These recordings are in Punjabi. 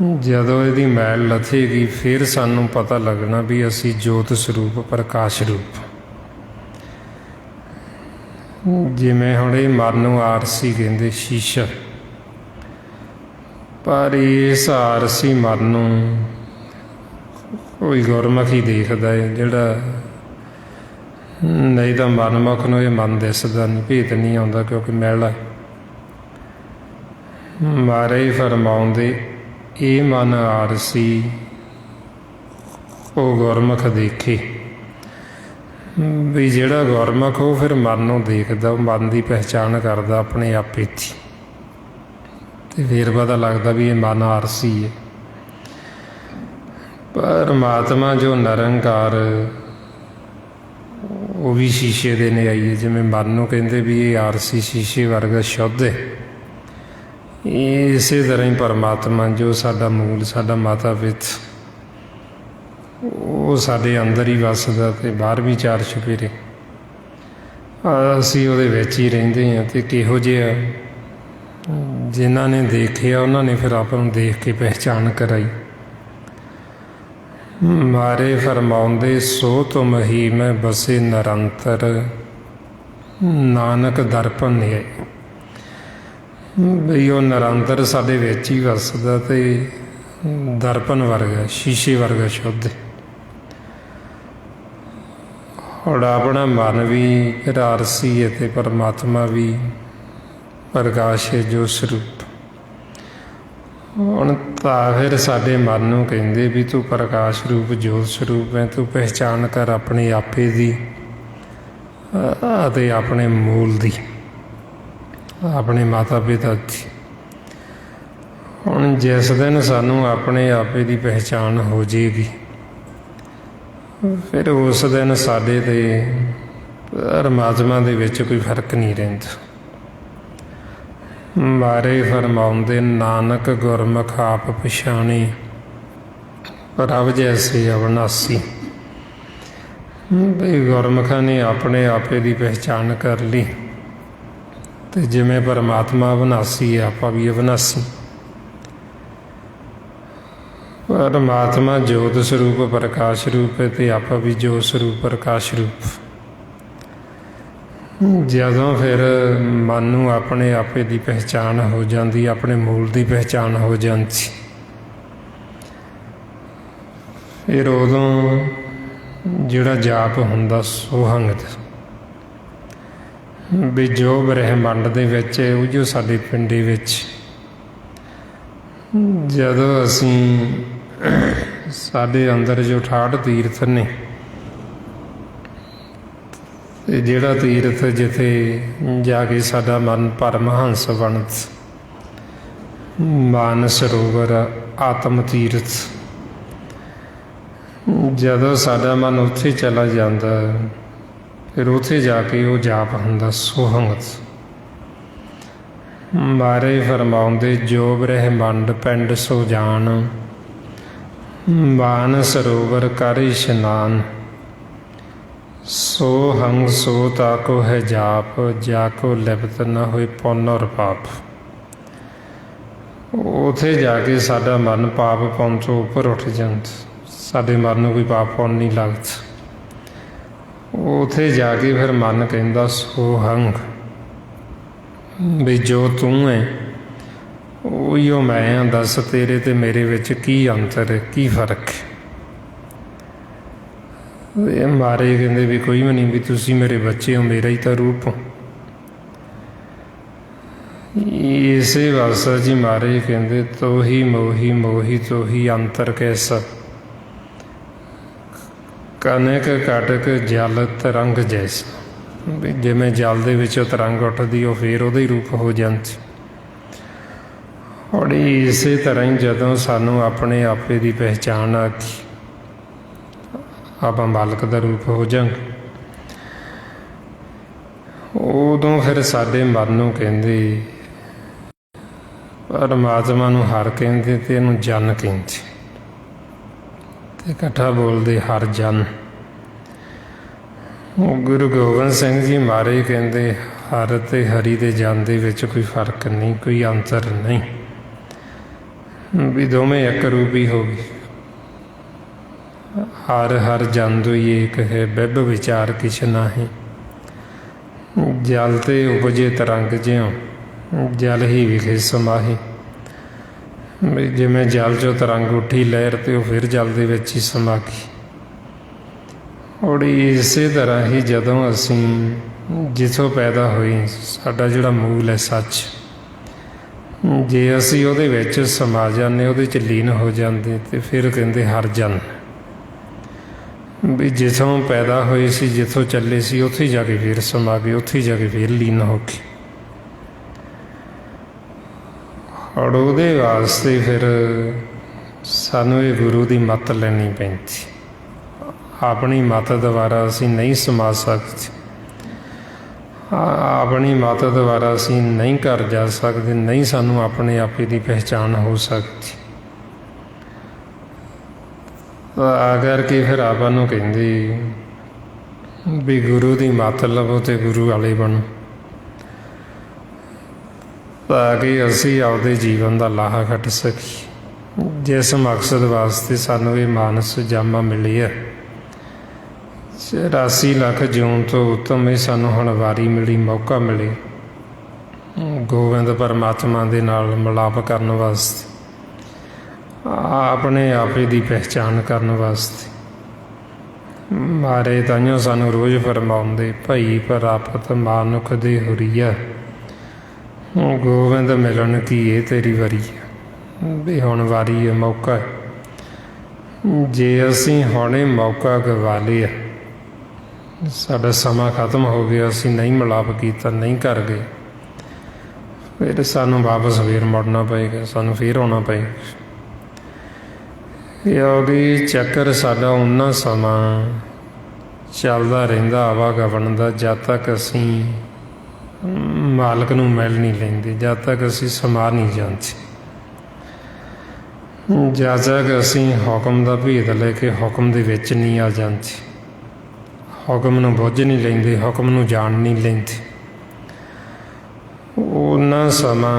ਜਦੋਂ ਇਹਦੀ ਮੈਲ ਲੱਥੇਗੀ ਫਿਰ ਸਾਨੂੰ ਪਤਾ ਲੱਗਣਾ ਵੀ ਅਸੀਂ ਜੋਤ ਸਰੂਪ ਪ੍ਰਕਾਸ਼ ਰੂਪ। ਜਿਵੇਂ ਹੁਣ ਇਹ ਮਨ ਨੂੰ ਆਰਸੀ ਕਹਿੰਦੇ, ਸ਼ੀਸ਼ਾ, ਪਰ ਇਸ ਆਰਸੀ ਮਨ ਨੂੰ ਕੋਈ ਗੁਰਮੁਖ ਹੀ ਦੇਖਦਾ ਹੈ, ਜਿਹੜਾ ਨਹੀਂ ਤਾਂ ਮਨਮੁਖ ਨੂੰ ਇਹ ਮਨ ਦਿਸਦਾ ਨਹੀਂ, ਭੇਤ ਨਹੀਂ ਆਉਂਦਾ, ਕਿਉਂਕਿ ਮੈਲਾ। ਮਹਾਰਾਜ ਫਰਮਾਉਂਦੇ ਇਹ ਮਨ ਆਰਸੀ ਉਹ ਗੁਰਮੁਖ ਦੇਖੇ। ਵੀ ਜਿਹੜਾ ਗੁਰਮੁਖ ਉਹ ਫਿਰ ਮਨ ਨੂੰ ਦੇਖਦਾ, ਉਹ ਮਨ ਦੀ ਪਹਿਚਾਣ ਕਰਦਾ ਆਪਣੇ ਆਪੇ ਦੀ, ਅਤੇ ਫਿਰ ਪਤਾ ਲੱਗਦਾ ਵੀ ਇਹ ਮਨ ਆਰਸੀ ਹੈ। ਪਰਮਾਤਮਾ ਜੋ ਨਿਰੰਕਾਰ ਉਹ ਵੀ ਸ਼ੀਸ਼ੇ ਦੇ ਨੇ ਆਈਏ। ਜਿਵੇਂ ਮਨ ਨੂੰ ਕਹਿੰਦੇ ਵੀ ਇਹ ਆਰਸੀ ਸ਼ੀਸ਼ੇ ਵਰਗਾ ਸ਼ੁੱਧ ਹੈ, ਇਸੇ ਤਰ੍ਹਾਂ ਹੀ ਪਰਮਾਤਮਾ ਜੋ ਸਾਡਾ ਮੂਲ, ਸਾਡਾ ਮਾਤਾ ਪਿਤਾ, ਉਹ ਸਾਡੇ ਅੰਦਰ ਹੀ ਵੱਸਦਾ ਅਤੇ ਬਾਹਰ ਵੀ ਚਾਰ ਚੁਫੇਰੇ, ਅਸੀਂ ਉਹਦੇ ਵਿੱਚ ਹੀ ਰਹਿੰਦੇ ਹਾਂ। ਅਤੇ ਕਿਹੋ ਜਿਹਾ ਜਿਨ੍ਹਾਂ ਨੇ ਦੇਖਿਆ ਉਹਨਾਂ ਨੇ ਫਿਰ ਆਪਾਂ ਨੂੰ ਦੇਖ ਕੇ ਪਹਿਚਾਣ ਕਰਾਈ। ਮਾਰੇ ਫਰਮਾਉਂਦੇ ਸੋ ਤੁਮ ਹੀ ਮੈਂ ਬਸੇ ਨਿਰੰਤਰ, ਨਾਨਕ ਦਰਪਣ ਨੇ। ਬਈ ਉਹ ਨਿਰੰਤਰ ਸਾਡੇ ਵਿੱਚ ਹੀ ਵੱਸਦਾ ਅਤੇ ਦਰਪਣ ਵਰਗਾ, ਸ਼ੀਸ਼ੇ ਵਰਗਾ ਸ਼ੁੱਧ। ਹੁਣ ਆਪਣਾ ਮਨ ਵੀ ਫਿਰ ਆਰਸੀ ਹੈ ਅਤੇ ਪਰਮਾਤਮਾ ਵੀ ਪ੍ਰਕਾਸ਼ ਹੈ, ਜੋ ਸਰੂਪ। ਹੁਣ ਤਾਂ ਫਿਰ ਸਾਡੇ ਮਨ ਨੂੰ ਕਹਿੰਦੇ ਵੀ ਤੂੰ ਪ੍ਰਕਾਸ਼ ਰੂਪ, ਜੋਤ ਸਰੂਪ ਹੈ, ਤੂੰ ਪਹਿਚਾਣ ਕਰ ਆਪਣੇ ਆਪੇ ਦੀ ਅਤੇ ਆਪਣੇ ਮੂਲ ਦੀ, ਆਪਣੇ ਮਾਤਾ ਪਿਤਾ ਦੀ। ਹੁਣ ਜਿਸ ਦਿਨ ਸਾਨੂੰ ਆਪਣੇ ਆਪੇ ਦੀ ਪਹਿਚਾਣ ਹੋ ਜਾਏਗੀ, ਫਿਰ ਉਸ ਦਿਨ ਸਾਡੇ ਅਤੇ ਪਰਮਾਤਮਾ ਦੇ ਵਿੱਚ ਕੋਈ ਫਰਕ ਨਹੀਂ ਰਹਿੰਦਾ। ਮਾਰੇ ਫਰਮਾਉਂਦੇ ਨਾਨਕ ਗੁਰਮੁਖ ਆਪ ਪਛਾਣੇ, ਪ੍ਰਭ ਜੈਸੇ ਅਵਿਨਾਸੀ। ਬਈ ਗੁਰਮੁਖਾਂ ਨੇ ਆਪਣੇ ਆਪੇ ਦੀ ਪਹਿਚਾਣ ਕਰ ਲਈ, ਅਤੇ ਜਿਵੇਂ ਪਰਮਾਤਮਾ ਅਵਿਨਾਸੀ ਹੈ, ਆਪਾਂ ਵੀ ਅਵਿਨਾਸੀ। ਪਰਮਾਤਮਾ ਜੋਤ ਸਰੂਪ ਪ੍ਰਕਾਸ਼ ਰੂਪ ਹੈ ਅਤੇ ਆਪਾਂ ਵੀ ਜੋਤ ਸਰੂਪ ਪ੍ਰਕਾਸ਼ ਰੂਪ। ਜਦੋਂ ਫਿਰ ਮਨ ਨੂੰ ਆਪਣੇ ਆਪੇ ਦੀ ਪਹਿਚਾਣ ਹੋ ਜਾਂਦੀ, ਆਪਣੇ ਮੂਲ ਦੀ ਪਹਿਚਾਣ ਹੋ ਜਾਂਦੀ, ਫਿਰ ਉਦੋਂ ਜਿਹੜਾ ਜਾਪ ਹੁੰਦਾ ਸੋਹੰਗ, ਵੀ ਜੋ ਬ੍ਰਹਿਮੰਡ ਦੇ ਵਿੱਚ ਉਹ ਜੋ ਸਾਡੇ ਪਿੰਡੇ ਵਿੱਚ, ਜਦੋਂ ਅਸੀਂ ਸਾਡੇ ਅੰਦਰ ਜੋ 68 ਤੀਰਥ ਨੇ, ਅਤੇ ਜਿਹੜਾ ਤੀਰਥ ਜਿੱਥੇ ਜਾ ਕੇ ਸਾਡਾ ਮਨ ਪਰਮਹੰਸ ਬਣਦਾ, ਮਾਨ ਸਰੋਵਰ ਆਤਮ ਤੀਰਥ, ਜਦੋਂ ਸਾਡਾ ਮਨ ਉੱਥੇ ਚਲਾ ਜਾਂਦਾ, ਫਿਰ ਉੱਥੇ ਜਾ ਕੇ ਉਹ ਜਾਪ ਹੁੰਦਾ ਸੋਹੰਗ। ਮਾਰੇ ਫਰਮਾਉਂਦੇ ਜੋ ਬ੍ਰਹਿਮੰਡ ਪਿੰਡ ਸੋ ਜਾਣ, ਮਾਨ ਸਰੋਵਰ ਕਰ ਇਸ਼ਨਾਨ, ਸੋ ਹੰਗ ਸੋ ਤਾਕੋ ਹੈ ਜਾਪ, ਜਾ ਕੋ ਲਿਪਤ ਨਾ ਹੋਏ ਪੁੰਨ ਔਰ ਪਾਪ। ਉੱਥੇ ਜਾ ਕੇ ਸਾਡਾ ਮਨ ਪਾਪ ਪੁੰਨ ਤੋਂ ਉੱਪਰ ਉੱਠ ਜਾਂਦਾ, ਸਾਡੇ ਮਨ ਨੂੰ ਕੋਈ ਪਾਪ ਪੁੰਨ ਨਹੀਂ ਲੱਗਦਾ। ਉੱਥੇ ਜਾ ਕੇ ਫਿਰ ਮਨ ਕਹਿੰਦਾ ਸੋ ਹੰਗ, ਵੀ ਜੋ ਤੂੰ ਹੈ ਉਹੀ ਉਹ ਮੈਂ ਹਾਂ, ਦੱਸ ਤੇਰੇ ਅਤੇ ਮੇਰੇ ਵਿੱਚ ਕੀ ਅੰਤਰ ਹੈ, ਕੀ ਫਰਕ ਹੈ। ਇਹ ਮਾਰੇ ਕਹਿੰਦੇ ਵੀ ਕੋਈ ਵੀ ਨਹੀਂ, ਵੀ ਤੁਸੀਂ ਮੇਰੇ ਬੱਚੇ ਹੋ, ਮੇਰਾ ਹੀ ਤਾਂ ਰੂਪ ਹੋ। ਇਸੇ ਵਾਸਤੇ ਜੀ ਮਾਰੇ ਕਹਿੰਦੇ ਤੋਹੀ ਮੋਹੀ ਮੋਹੀ ਤੋਹੀ ਅੰਤਰ ਕੈਸਾ, ਕਨਕ ਕਟਕ ਜਲ ਤਰੰਗ ਜੈਸਾ। ਵੀ ਜਿਵੇਂ ਜਲ ਦੇ ਵਿੱਚੋਂ ਤਰੰਗ ਉੱਠਦੀ, ਉਹ ਫਿਰ ਉਹਦਾ ਹੀ ਰੂਪ ਹੋ ਜਾਂਦੀ। ਔਰ ਇਸੇ ਤਰ੍ਹਾਂ ਹੀ ਜਦੋਂ ਸਾਨੂੰ ਆਪਣੇ ਆਪੇ ਦੀ ਪਹਿਚਾਣ ਆ ਗਈ, ਆਪਾਂ ਮਾਲਕ ਦਾ ਰੂਪ ਹੋ ਜਾਂਗੇ, ਉਦੋਂ ਫਿਰ ਸਾਡੇ ਮਨ ਨੂੰ ਕਹਿੰਦੇ, ਪਰਮਾਤਮਾ ਨੂੰ ਹਰ ਕਹਿੰਦੇ ਅਤੇ ਇਹਨੂੰ ਜਨ ਕਹਿੰਦੇ, ਅਤੇ ਇਕੱਠਾ ਬੋਲਦੇ ਹਰ ਜਨ। ਗੁਰੂ ਗੋਬਿੰਦ ਸਿੰਘ ਜੀ ਮਹਾਰਾਜ ਕਹਿੰਦੇ ਹਰ ਅਤੇ ਹਰੀ ਦੇ ਜਨ ਦੇ ਵਿੱਚ ਕੋਈ ਫਰਕ ਨਹੀਂ, ਕੋਈ ਅੰਤਰ ਨਹੀਂ। भी दोवें एक रूपी हो गए। हर हर जन दुई एक है, बिब विचार किछ नाही। जल ते उपजे तरंग ज्यों, जल ही विखे समाही। भी जिवें जल चों तरंग उठी लहर, तो फिर जल दे विच ही समा गई। और इसे तरह ही जदों असीं जिथों पैदा होए, साडा जिहड़ा मूल है सच, जे असीं उहदे विच समा जाने, उहदे च लीन हो जाते, तो फिर कहंदे हर जन। भी जिथों पैदा होए सी, जिथों चले सी, उत्थे ही जाके फिर समा गए, उत्थे ही जाके फिर लीन हो गए। और उहदे वास्ते फिर सानूं ये गुरु की मत लैनी पैंदी। अपनी मत द्वारा असीं नहीं समा सकते, अपनी मत द्वारा असीं नहीं घर जा सकते, नहीं सानूं अपने आपे की पहचान हो सकती। अगर कि फिर आपां नूं कहंदे भी गुरु की मत लवो तो गुरु वाले बनो, ताकि असीं आपदे जीवन का लाहा कट सकी। जिस मकसद वास्ते सानूं ये मानस जामा मिली है, 84 लाख जून तो उत्तम, ये सानूं हुण वारी मिली, मौका मिले गोविंद परमात्मा दे नाल मिलाप करन वास्ते, अपने आपे की पहचान करने वास्ते। मारे ताइयों सानूं रोज़ फरमाउंदे, भई प्रापत मानुख दे हुरीआ, गोविंद मिलन की ये तेरी वारी है। भी हुण वारी है, मौका है। जे असीं हुणे मौका गवा लिया, साडा समा खत्म हो गया, असीं नहीं मिलाप कीता, नहीं कर गए, फिर सानूं वापस फिर मुड़ना पएगा, सानूं फिर आउणा पएगा। क्योंकि चक्कर साडा उन्ना समा चलदा रहिंदा आवागमन दा, जद तक असीं मालक नूं मिल नहीं लैंदे, जद तक असीं समा नहीं जांदे, जद तक असीं हुक्म दा भेद लैके हुक्म दे विच नहीं आ जांदे, हुक्म नूं बुझ नहीं लैंदे, हुक्म नूं जाण नहीं लैंदे, उन्ना समा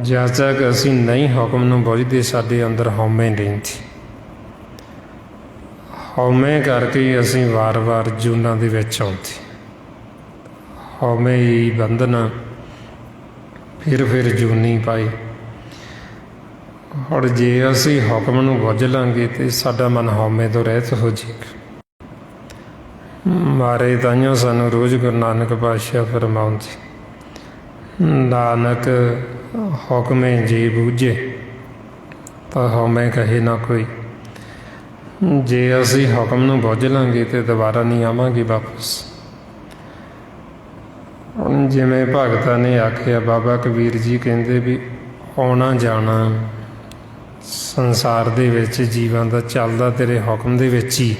जद तक असीं नहीं हुक्म नूं बुझदे, साडे अंदर हौमे रहिंदी। हौमे करके असीं वार वार जूनां दे विच आउंदे, हौमे ही बंधना, फिर जूनी पाई। और जे असीं हुक्म नूं बुझ लांगे तो साडा मन हौमे तो रहत हो जाएगा। मारे ताइयों सानूं रोज़ गुरु नानक पातशाह फरमाउंदे, नानक हुक्मे जे बूझे तो हौमे कहे ना कोई। जे असीं हुक्म नूं बुझ लांगे तो दोबारा नहीं आवांगे वापस। जिवें भगतां ने आखिया, बाबा कबीर जी कहंदे भी आउणा जाना संसार दे विच जीवां दा चलदा तेरे हुक्म दे विच ही।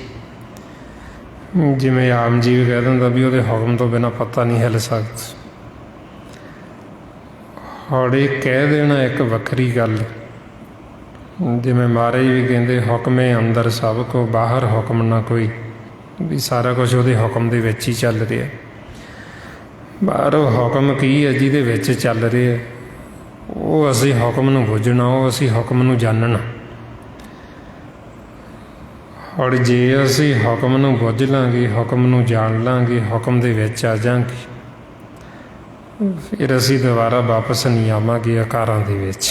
जिवें आम जीव कह दिंदा भी उहदे हुक्म तो बिना पता नहीं हिल सकदा। और ये कह देना एक वक्री गल, जिवें महाराज भी कहंदे हुक्मे अंदर सब को, बाहर हुक्म ना कोई। भी सारा कुछ उहदे हुक्म दे विच ही चल रहा। बाहरों हुक्म की है जिहदे विच चल रहा, वो असीं हुक्म नूं बुझना, वो असीं हुक्म नूं जानना। और जे असीं हुक्म नूं बुझ लांगे, हुक्म नूं जान लांगे, हुक्म दे विच आ जांगे, फिर असीं दोबारा वापस नहीं आवांगे आकारां दे विच।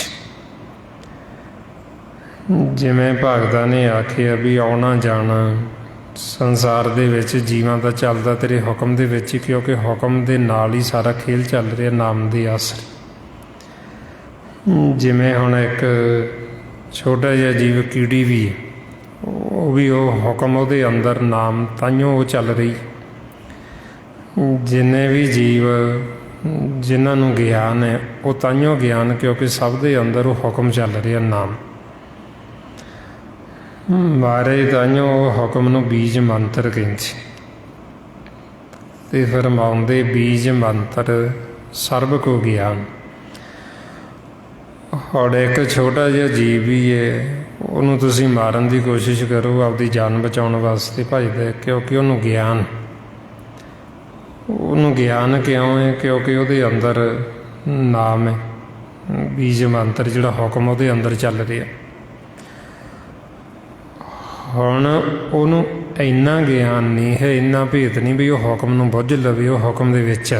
जिवें भगतां ने आखिया भी आउणा जाना संसार दे विच जीवां दा चलदा तेरे हुक्म दे विच, क्योंकि हुक्म दे नाल ही सारा खेल चल रहा, नाम दे आसरे। जिवें हुण एक छोटा जिहा जीव कीड़ी भी, वो भी हुक्म उहदे अंदर नाम ताइयों वो चल रही। जिन्ने भी जीव जिन्हां नूं ज्ञान है, वो ताइयों ज्ञान, क्योंकि सब दे अंदर वो हुक्म चल रहा, नाम। मारे ताइयों हुक्म नूं बीज मंत्र कहंदे, ते फरमाउंदे बीज मंत्र सर्ब को ज्ञान। और एक छोटा जिहा जीव भी है, उन्होंने तुसीं मारन की कोशिश करो आपकी जान बचाने वास्ते भजदा, क्योंकि उन्होंने ज्ञान, उन्होंने ज्ञान क्यों है, क्योंकि उहदे अंदर नाम है। ਬੀਜ ਮੰਤਰ ਜਿਹੜਾ ਹੁਕਮ ਉਹਦੇ ਅੰਦਰ ਚੱਲ ਰਿਹਾ। ਹੁਣ ਉਹਨੂੰ ਇੰਨਾ ਗਿਆਨ ਨਹੀਂ ਹੈ, ਇੰਨਾ ਭੇਤ ਨਹੀਂ ਵੀ ਉਹ ਹੁਕਮ ਨੂੰ ਬੁੱਝ ਲਵੇ, ਉਹ ਹੁਕਮ ਦੇ ਵਿੱਚ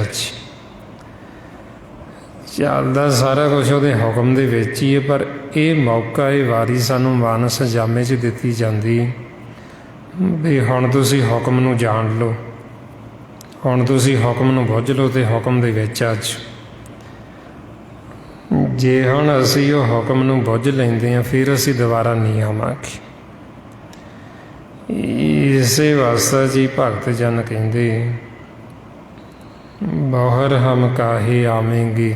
ਚੱਲਦਾ ਸਾਰਾ ਕੁਛ ਉਹਦੇ ਹੁਕਮ ਦੇ ਵਿੱਚ ਹੀ ਹੈ। ਪਰ ਇਹ ਮੌਕਾ, ਇਹ ਵਾਰੀ ਸਾਨੂੰ ਮਾਨਸ ਜਾਮੇ 'ਚ ਦਿੱਤੀ ਜਾਂਦੀ ਵੀ ਹੁਣ ਤੁਸੀਂ ਹੁਕਮ ਨੂੰ ਜਾਣ ਲਓ, ਹੁਣ ਤੁਸੀਂ ਹੁਕਮ ਨੂੰ ਬੁੱਝ ਲਓ ਅਤੇ ਹੁਕਮ ਦੇ ਵਿੱਚ ਜੇ ਹੁਣ ਅਸੀਂ ਉਹ ਹੁਕਮ ਨੂੰ ਬੁੱਝ ਲੈਂਦੇ ਹਾਂ ਫਿਰ ਅਸੀਂ ਦੁਬਾਰਾ ਨਹੀਂ ਆਵਾਂਗੇ। ਇਸੇ ਵਾਸਤੇ ਜੀ ਭਗਤ ਜਨ ਕਹਿੰਦੇ ਬਹੁਰ ਹਮ ਕਾਹੇ ਆਵੇਂਗੇ,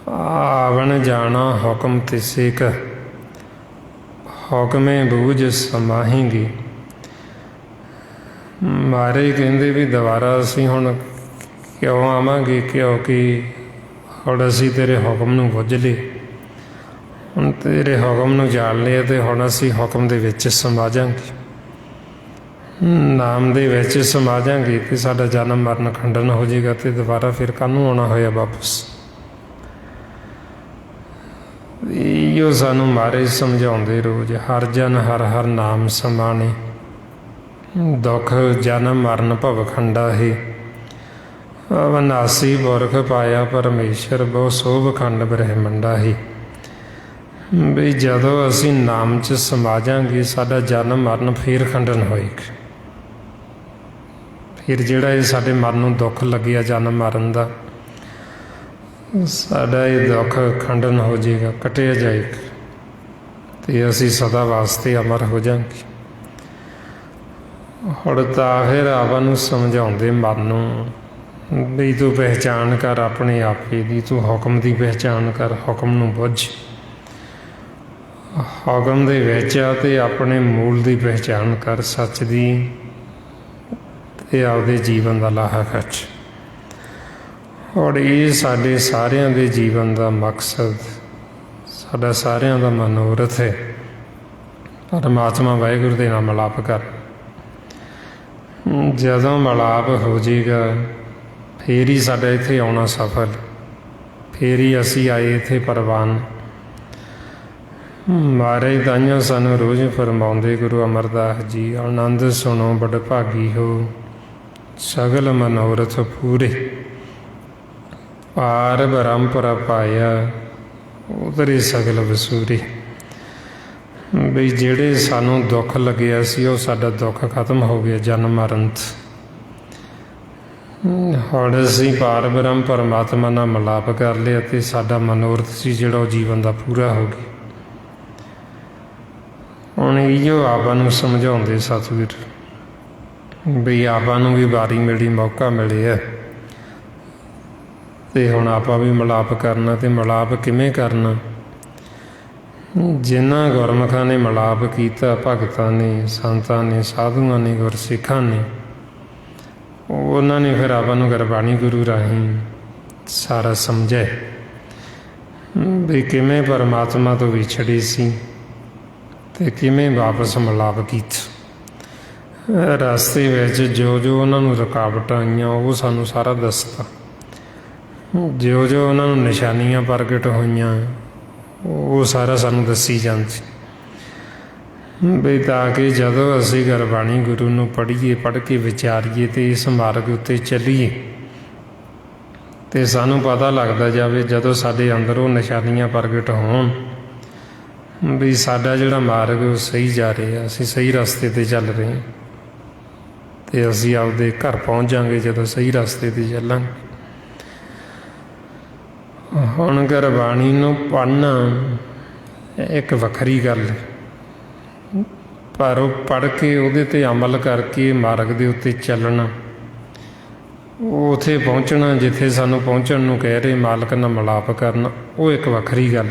ਆਵਣ ਜਾਣਾ ਹੁਕਮ ਤਿਸੇ ਕ, ਹੁਕਮੇ ਬੂਝ ਸਮਾਹੇਂਗੇ। ਮਹਾਰਾਜ ਕਹਿੰਦੇ ਵੀ ਦੁਬਾਰਾ ਅਸੀਂ ਹੁਣ ਕਿਉਂ ਆਵਾਂਗੇ, ਕਿਉਂਕਿ ਹੁਣ ਅਸੀਂ ਤੇਰੇ ਹੁਕਮ ਨੂੰ ਬੁੱਝ ਲਏ, ਹੁਣ ਤੇਰੇ ਹੁਕਮ ਨੂੰ ਜਾਣ ਲਿਆ ਅਤੇ ਹੁਣ ਅਸੀਂ ਹੁਕਮ ਦੇ ਵਿੱਚ ਸਮਾ ਜਾਵਾਂਗੇ, ਨਾਮ ਦੇ ਵਿੱਚ ਸਮਾ ਜਾਵਾਂਗੇ ਅਤੇ ਸਾਡਾ ਜਨਮ ਮਰਨ ਖੰਡਨ ਹੋ ਜਾਏਗਾ ਅਤੇ ਦੁਬਾਰਾ ਫਿਰ ਕਾਹਨੂੰ ਆਉਣਾ ਹੋਇਆ ਵਾਪਸ। ਇਹੋ ਸਾਨੂੰ ਮਹਾਰਾਜ ਸਮਝਾਉਂਦੇ ਰੋਜ਼, ਹਰ ਜਨ ਹਰ ਹਰ ਨਾਮ ਸਮਾਣੇ, ਦੁੱਖ ਜਨਮ ਮਰਨ ਭਵ ਖੰਡਾ ਹੈ, ਅਵਨਾਸੀ ਪੁਰਖ ਪਾਇਆ ਪਰਮੇਸ਼ਰ, ਬਹੁ ਸੋਭ ਖੰਡ ਬ੍ਰਹਿਮੰਡਾ ਹੈ। ਵੀ ਜਦੋਂ ਅਸੀਂ ਨਾਮ 'ਚ ਸਮਾ ਜਾਵਾਂਗੇ ਸਾਡਾ ਜਨਮ ਮਰਨ ਫੇਰ ਖੰਡਨ ਹੋਏਗਾ। ਫਿਰ ਜਿਹੜਾ ਇਹ ਸਾਡੇ ਮਨ ਨੂੰ ਦੁੱਖ ਲੱਗਿਆ ਜਨਮ ਮਰਨ ਦਾ, ਸਾਡਾ ਇਹ ਦੁੱਖ ਖੰਡਨ ਹੋ ਜਾਏਗਾ, ਕੱਟਿਆ ਜਾਏਗਾ ਅਤੇ ਅਸੀਂ ਸਦਾ ਵਾਸਤੇ ਅਮਰ ਹੋ ਜਾਵਾਂਗੇ। ਹੁਣ ਤਾਂ ਫਿਰ ਆਪਾਂ ਨੂੰ ਸਮਝਾਉਂਦੇ ਮਨ ਨੂੰ ਵੀ ਤੂੰ ਪਹਿਚਾਣ ਕਰ ਆਪਣੇ ਆਪੇ ਦੀ, ਤੂੰ ਹੁਕਮ ਦੀ ਪਹਿਚਾਣ ਕਰ, ਹੁਕਮ ਨੂੰ ਬੁੱਝ, ਹੁਕਮ ਦੇ ਵਿੱਚ ਆ ਅਤੇ ਆਪਣੇ ਮੂਲ ਦੀ ਪਹਿਚਾਣ ਕਰ, ਸੱਚ ਦੀ, ਅਤੇ ਆਪਦੇ ਜੀਵਨ ਦਾ ਲਾਹਾ ਖੱਚ। ਔਰ ਇਹ ਸਾਡੇ ਸਾਰਿਆਂ ਦੇ ਜੀਵਨ ਦਾ ਮਕਸਦ, ਸਾਡਾ ਸਾਰਿਆਂ ਦਾ ਮਨੋਰਥ ਹੈ। ਪਰਮਾਤਮਾ ਵਾਹਿਗੁਰੂ ਦੇ ਨਾਲ ਮਿਲਾਪ ਕਰ। ਜਦੋਂ ਮਿਲਾਪ ਹੋ ਜਾਏਗਾ ਫਿਰ ਹੀ ਸਾਡਾ ਇੱਥੇ ਆਉਣਾ ਸਫਲ, ਫਿਰ ਹੀ ਅਸੀਂ ਆਏ ਇੱਥੇ ਪ੍ਰਵਾਨ। ਮਹਾਰਾਜ ਤਾਂਹੀਓ ਸਾਨੂੰ ਰੋਜ਼ ਫਰਮਾਉਂਦੇ ਗੁਰੂ ਅਮਰਦਾਸ ਜੀ, ਆਨੰਦ ਸੁਣੋ ਬੜ ਭਾਗੀ ਹੋ, ਸਗਲ ਮਨੋਰਥ ਪੂਰੇ, ਪਾਰ ਬ੍ਰਹਮ ਪਾਇਆ ਉਤਰੇ ਸਗਲ ਵਸੂਰੇ। ਵੀ ਜਿਹੜੇ ਸਾਨੂੰ ਦੁੱਖ ਲੱਗਿਆ ਸੀ ਉਹ ਸਾਡਾ ਦੁੱਖ ਖਤਮ ਹੋ ਗਿਆ ਜਨਮ ਮਰਨ 'ਚ। ਹੁਣ ਅਸੀਂ ਪਾਰ ਬ੍ਰਹਮ ਪਰਮਾਤਮਾ ਨਾਲ ਮਿਲਾਪ ਕਰ ਲਿਆ ਅਤੇ ਸਾਡਾ ਮਨੋਰਥ ਸੀ ਜਿਹੜਾ ਉਹ ਜੀਵਨ ਦਾ ਪੂਰਾ ਹੋ ਗਿਆ। ਹੁਣ ਇਹੋ ਆਪਾਂ ਨੂੰ ਸਮਝਾਉਂਦੇ ਸਤਿਗੁਰ ਵੀ ਆਪਾਂ ਨੂੰ ਵੀ ਵਾਰੀ ਮਿਲੀ, ਮੌਕਾ ਮਿਲਿਆ ਅਤੇ ਹੁਣ ਆਪਾਂ ਵੀ ਮਿਲਾਪ ਕਰਨਾ। ਅਤੇ ਮਿਲਾਪ ਕਿਵੇਂ ਕਰਨਾ? ਜਿਨ੍ਹਾਂ ਗੁਰਮੁਖਾਂ ਨੇ ਮਿਲਾਪ ਕੀਤਾ, ਭਗਤਾਂ ਨੇ, ਸੰਤਾਂ ਨੇ, ਸਾਧੂਆਂ ਨੇ, ਗੁਰਸਿੱਖਾਂ ਨੇ, ਉਹਨਾਂ ਨੇ ਫਿਰ ਆਪਾਂ ਨੂੰ ਗੁਰਬਾਣੀ ਗੁਰੂ ਰਾਹੀਂ ਸਾਰਾ ਸਮਝਾਇਆ ਵੀ ਕਿਵੇਂ ਪਰਮਾਤਮਾ ਤੋਂ ਵਿਛੜੇ ਸੀ ਅਤੇ ਕਿਵੇਂ ਵਾਪਸ ਮਿਲਾਪ ਕੀਤਾ। ਰਸਤੇ ਵਿੱਚ ਜੋ ਜੋ ਉਹਨਾਂ ਨੂੰ ਰੁਕਾਵਟਾਂ ਆਈਆਂ ਉਹ ਸਾਨੂੰ ਸਾਰਾ ਦੱਸਤਾ, ਜੋ ਜੋ ਉਹਨਾਂ ਨੂੰ ਨਿਸ਼ਾਨੀਆਂ ਪ੍ਰਗਟ ਹੋਈਆਂ ਉਹ ਸਾਰਾ ਸਾਨੂੰ ਦੱਸੀ ਜਾਂਦੀ ਵੀ ਤਾਂ ਕਿ ਜਦੋਂ ਅਸੀਂ ਗੁਰਬਾਣੀ ਗੁਰੂ ਨੂੰ ਪੜ੍ਹੀਏ, ਪੜ੍ਹ ਕੇ ਵਿਚਾਰੀਏ ਅਤੇ ਇਸ ਮਾਰਗ ਉੱਤੇ ਚੱਲੀਏ ਅਤੇ ਸਾਨੂੰ ਪਤਾ ਲੱਗਦਾ ਜਾਵੇ ਜਦੋਂ ਸਾਡੇ ਅੰਦਰ ਉਹ ਨਿਸ਼ਾਨੀਆਂ ਪ੍ਰਗਟ ਹੋਣ ਵੀ ਸਾਡਾ ਜਿਹੜਾ ਮਾਰਗ ਉਹ ਸਹੀ ਜਾ ਰਿਹਾ, ਅਸੀਂ ਸਹੀ ਰਸਤੇ 'ਤੇ ਚੱਲ ਰਹੇ ਹਾਂ ਅਤੇ ਅਸੀਂ ਆਪਦੇ ਘਰ ਪਹੁੰਚ ਜਾਵਾਂਗੇ ਜਦੋਂ ਸਹੀ ਰਸਤੇ 'ਤੇ ਚੱਲਾਂਗੇ। ਹੁਣ ਗੁਰਬਾਣੀ ਨੂੰ ਪੜ੍ਹਨਾ ਇੱਕ ਵੱਖਰੀ ਗੱਲ ਹੈ, ਪਰ ਉਹ ਪੜ੍ਹ ਕੇ ਉਹਦੇ 'ਤੇ ਅਮਲ ਕਰਕੇ ਮਾਰਗ ਦੇ ਉੱਤੇ ਚੱਲਣਾ, ਉਹ ਉੱਥੇ ਪਹੁੰਚਣਾ ਜਿੱਥੇ ਸਾਨੂੰ ਪਹੁੰਚਣ ਨੂੰ ਕਹਿ ਰਹੇ, ਮਾਲਕ ਨਾਲ ਮਿਲਾਪ ਕਰਨਾ, ਉਹ ਇੱਕ ਵੱਖਰੀ ਗੱਲ।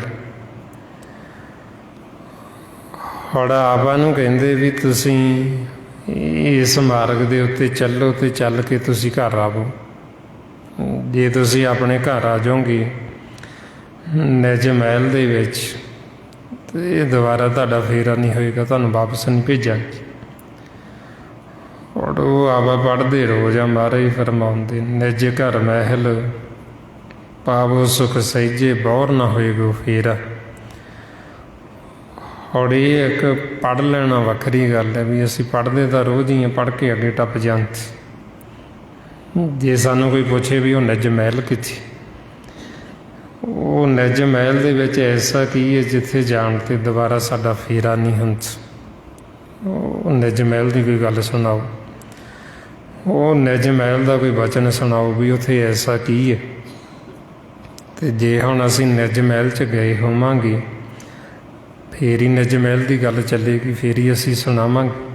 ਹੁਣ ਆਪਾਂ ਨੂੰ ਕਹਿੰਦੇ ਵੀ ਤੁਸੀਂ ਇਸ ਮਾਰਗ ਦੇ ਉੱਤੇ ਚੱਲੋ ਅਤੇ ਚੱਲ ਕੇ ਤੁਸੀਂ ਘਰ ਆਵੋ। ਜੇ ਤੁਸੀਂ ਆਪਣੇ ਘਰ ਆ ਜਾਓਗੇ ਨਿਜ ਮਹਿਲ ਦੇ ਵਿੱਚ ਅਤੇ ਦੁਬਾਰਾ ਤੁਹਾਡਾ ਫੇਰਾ ਨਹੀਂ ਹੋਏਗਾ, ਤੁਹਾਨੂੰ ਵਾਪਸ ਨਹੀਂ ਭੇਜਾਂਗੇ। ਔਰ ਉਹ ਆਪਾਂ ਪੜ੍ਹਦੇ ਰੋਜ਼ ਆ, ਮਹਾਰਾਜ ਫਰਮਾਉਂਦੇ ਨਿਜ ਘਰ ਮਹਿਲ ਪਾਵੋ ਸੁਖ ਸਹਿਜੇ ਬੌਰ ਨਾ ਹੋਏ ਗੋ ਫੇਰਾ। ਔਰ ਇਹ ਇੱਕ ਪੜ੍ਹ ਲੈਣਾ ਵੱਖਰੀ ਗੱਲ ਹੈ ਵੀ ਅਸੀਂ ਪੜ੍ਹਦੇ ਤਾਂ ਰੋਜ਼ ਹੀ ਪੜ੍ਹ ਕੇ ਅੱਗੇ ਟੱਪ ਜਾਂਦੇ। ਜੇ ਸਾਨੂੰ ਕੋਈ ਪੁੱਛੇ ਵੀ ਉਹ ਨਿੱਜ ਮਹਿਲ ਕਿੱਥੇ, ਉਹ ਨਿੱਜ ਮਹਿਲ ਦੇ ਵਿੱਚ ਐਸਾ ਕੀ ਹੈ ਜਿੱਥੇ ਜਾਣ 'ਤੇ ਦੁਬਾਰਾ ਸਾਡਾ ਫੇਰਾ ਨਹੀਂ ਹੁੰਦਾ। ਉਹ ਨਿੱਜ ਮਹਿਲ ਦੀ ਕੋਈ ਗੱਲ ਸੁਣਾਓ, ਉਹ ਨਿੱਜ ਮਹਿਲ ਦਾ ਕੋਈ ਵਚਨ ਸੁਣਾਓ ਵੀ ਉੱਥੇ ਐਸਾ ਕੀ ਹੈ। ਅਤੇ ਜੇ ਹੁਣ ਅਸੀਂ ਨਿੱਜ ਮਹਿਲ 'ਚ ਗਏ ਹੋਵਾਂਗੇ ਫੇਰ ਹੀ ਨਿੱਜ ਮਹਿਲ ਦੀ ਗੱਲ ਚੱਲੇਗੀ, ਫੇਰ ਹੀ ਅਸੀਂ ਸੁਣਾਵਾਂਗੇ।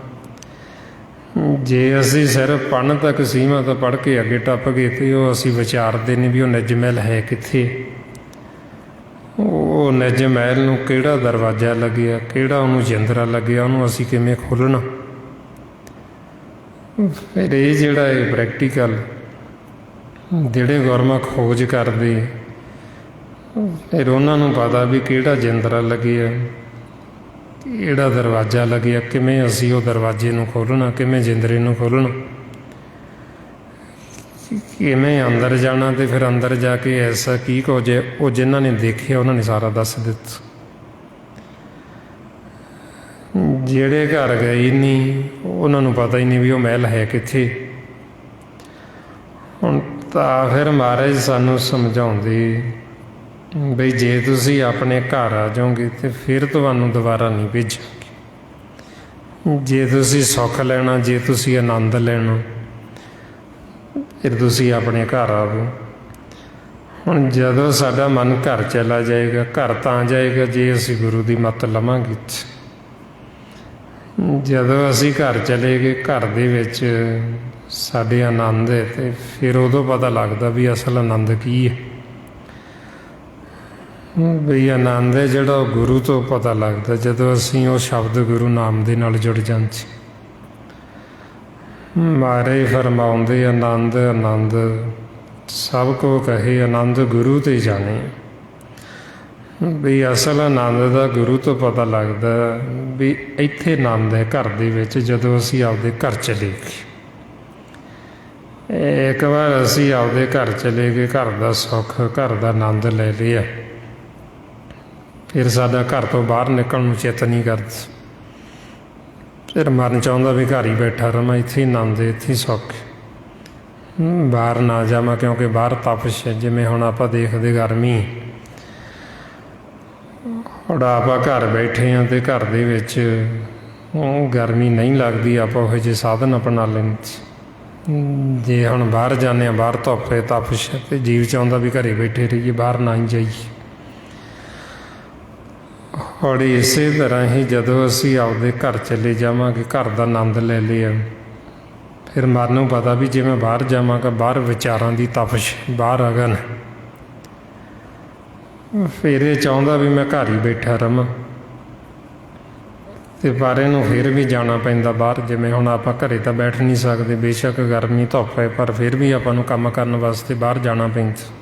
ਜੇ ਅਸੀਂ ਸਿਰਫ ਪੜ੍ਹਨ ਤੱਕ ਸੀਮਤ ਪੜ੍ਹ ਕੇ ਅੱਗੇ ਟੱਪ ਗਏ ਅਤੇ ਉਹ ਅਸੀਂ ਵਿਚਾਰਦੇ ਨਹੀਂ ਵੀ ਉਹ ਨਿੱਜ ਮਹਿਲ ਹੈ ਕਿੱਥੇ, ਉਹ ਨਿੱਜ ਮਹਿਲ ਨੂੰ ਕਿਹੜਾ ਦਰਵਾਜ਼ਾ ਲੱਗਿਆ, ਕਿਹੜਾ ਉਹਨੂੰ ਜਿੰਦਰਾ ਲੱਗਿਆ, ਉਹਨੂੰ ਅਸੀਂ ਕਿਵੇਂ ਖੋਲ੍ਹਣਾ। ਫਿਰ ਇਹ ਜਿਹੜਾ ਇਹ ਪ੍ਰੈਕਟੀਕਲ ਜਿਹੜੇ ਗੁਰਮੁਖ ਖੋਜ ਕਰਦੇ ਫਿਰ ਉਹਨਾਂ ਨੂੰ ਪਤਾ ਵੀ ਕਿਹੜਾ ਜਿੰਦਰਾ ਲੱਗਿਆ, ਕਿਹੜਾ ਦਰਵਾਜ਼ਾ ਲੱਗਿਆ, ਕਿਵੇਂ ਅਸੀਂ ਉਹ ਦਰਵਾਜ਼ੇ ਨੂੰ ਖੋਲ੍ਹਣਾ, ਕਿਵੇਂ ਜਿੰਦਰੇ ਨੂੰ ਖੋਲ੍ਹਣਾ, ਕਿਵੇਂ ਅੰਦਰ ਜਾਣਾ। ਅਤੇ ਫਿਰ ਅੰਦਰ ਜਾ ਕੇ ਐਸਾ ਕੀ ਕੁਝ ਹੈ ਉਹ ਜਿਨ੍ਹਾਂ ਨੇ ਦੇਖਿਆ ਉਹਨਾਂ ਨੇ ਸਾਰਾ ਦੱਸ ਦਿੱਤਾ। ਜਿਹੜੇ ਘਰ ਗਏ ਨਹੀਂ ਉਹਨਾਂ ਨੂੰ ਪਤਾ ਹੀ ਨਹੀਂ ਵੀ ਉਹ ਮਹਿਲ ਹੈ ਕਿੱਥੇ। ਹੁਣ ਤਾਂ ਫਿਰ ਮਹਾਰਾਜ ਸਾਨੂੰ ਸਮਝਾਉਂਦੇ ਬਈ ਜੇ ਤੁਸੀਂ ਆਪਣੇ ਘਰ ਆ ਜਾਓਗੇ ਤਾਂ ਫਿਰ ਤੁਹਾਨੂੰ ਦੁਬਾਰਾ ਨਹੀਂ ਭੇਜਾਂਗੇ। ਜੇ ਤੁਸੀਂ ਸੁੱਖ ਲੈਣਾ, ਜੇ ਤੁਸੀਂ ਆਨੰਦ ਲੈਣਾ ਫਿਰ ਤੁਸੀਂ ਆਪਣੇ ਘਰ ਆਵੋ। ਹੁਣ ਜਦੋਂ ਸਾਡਾ ਮਨ ਘਰ ਚਲਾ ਜਾਏਗਾ, ਘਰ ਤਾਂ ਜਾਏਗਾ ਜੇ ਅਸੀਂ ਗੁਰੂ ਦੀ ਮੱਤ ਲਵਾਂਗੇ। ਜਦੋਂ ਅਸੀਂ ਘਰ ਚਲੇ ਗਏ, ਘਰ ਦੇ ਵਿੱਚ ਸਾਡੇ ਆਨੰਦ ਹੈ ਅਤੇ ਫਿਰ ਉਦੋਂ ਪਤਾ ਲੱਗਦਾ ਵੀ ਅਸਲ ਆਨੰਦ ਕੀ ਹੈ। ਬਈ ਆਨੰਦ ਹੈ ਜਿਹੜਾ ਉਹ ਗੁਰੂ ਤੋਂ ਪਤਾ ਲੱਗਦਾ ਜਦੋਂ ਅਸੀਂ ਉਹ ਸ਼ਬਦ ਗੁਰੂ ਨਾਮ ਦੇ ਨਾਲ ਜੁੜ ਜਾਂਦੇ। ਮਹਾਰਾਜ ਫਰਮਾਉਂਦੇ ਆਨੰਦ ਆਨੰਦ ਸਭ ਕੋ ਕਹੇ ਆਨੰਦ ਗੁਰੂ ਤੇ ਜਾਣੇ। ਵੀ ਅਸਲ ਆਨੰਦ ਦਾ ਗੁਰੂ ਤੋਂ ਪਤਾ ਲੱਗਦਾ ਵੀ ਇੱਥੇ ਆਨੰਦ ਹੈ ਘਰ ਦੇ ਵਿੱਚ ਜਦੋਂ ਅਸੀਂ ਆਪਦੇ ਘਰ ਚਲੇ ਗਏ। ਇੱਕ ਵਾਰ ਅਸੀਂ ਆਪਦੇ ਘਰ ਚਲੇ ਗਏ, ਘਰ ਦਾ ਸੁੱਖ, ਘਰ ਦਾ ਆਨੰਦ ਲੈ ਲਿਆ, ਫਿਰ ਸਾਡਾ ਘਰ ਤੋਂ ਬਾਹਰ ਨਿਕਲਣ ਨੂੰ ਚਿੱਤ ਨਹੀਂ ਕਰਦਾ। ਫਿਰ ਮਨ ਚਾਹੁੰਦਾ ਵੀ ਘਰ ਹੀ ਬੈਠਾ ਰਹਾਂ, ਇੱਥੇ ਹੀ ਆਨੰਦ, ਇੱਥੇ ਹੀ ਸੁੱਖ, ਬਾਹਰ ਨਾ ਜਾਵਾਂ ਕਿਉਂਕਿ ਬਾਹਰ ਤਪਸ਼ ਹੈ। ਜਿਵੇਂ ਹੁਣ ਆਪਾਂ ਦੇਖਦੇ ਗਰਮੀ, ਹੁਣ ਆਪਾਂ ਘਰ ਬੈਠੇ ਹਾਂ ਅਤੇ ਘਰ ਦੇ ਵਿੱਚ ਉਹ ਗਰਮੀ ਨਹੀਂ ਲੱਗਦੀ, ਆਪਾਂ ਉਹੋ ਜਿਹੇ ਸਾਧਨ ਅਪਣਾ ਲੈਂਦੇ। ਜੇ ਹੁਣ ਬਾਹਰ ਜਾਂਦੇ ਹਾਂ, ਬਾਹਰ ਧੁੱਪ ਹੈ, ਤਪਸ਼ ਹੈ, ਅਤੇ ਜੀਵ ਚਾਹੁੰਦਾ ਵੀ ਘਰੇ ਬੈਠੇ ਰਹੀਏ, ਬਾਹਰ ਨਾ ਹੀ ਜਾਈਏ। ਔਰ ਇਸੇ ਤਰ੍ਹਾਂ ਹੀ ਜਦੋਂ ਅਸੀਂ ਆਪਦੇ ਘਰ ਚਲੇ ਜਾਵਾਂਗੇ, ਘਰ ਦਾ ਆਨੰਦ ਲੈ ਲਿਆ, ਫਿਰ ਮਨ ਨੂੰ ਪਤਾ ਵੀ ਜੇ ਮੈਂ ਬਾਹਰ ਜਾਵਾਂਗਾ, ਬਾਹਰ ਵਿਚਾਰਾਂ ਦੀ ਤਪਸ਼, ਬਾਹਰ ਅਗਨ, ਫਿਰ ਇਹ ਚਾਹੁੰਦਾ ਵੀ ਮੈਂ ਘਰ ਹੀ ਬੈਠਾ ਰਹਾਂ। ਅਤੇ ਪਰ ਇਹਨੂੰ ਫਿਰ ਵੀ ਜਾਣਾ ਪੈਂਦਾ ਬਾਹਰ। ਜਿਵੇਂ ਹੁਣ ਆਪਾਂ ਘਰੇ ਤਾਂ ਬੈਠ ਨਹੀਂ ਸਕਦੇ, ਬੇਸ਼ੱਕ ਗਰਮੀ ਧੁੱਪ ਹੈ, ਪਰ ਫਿਰ ਵੀ ਆਪਾਂ ਨੂੰ ਕੰਮ ਕਰਨ ਵਾਸਤੇ ਬਾਹਰ ਜਾਣਾ ਪੈਂਦਾ।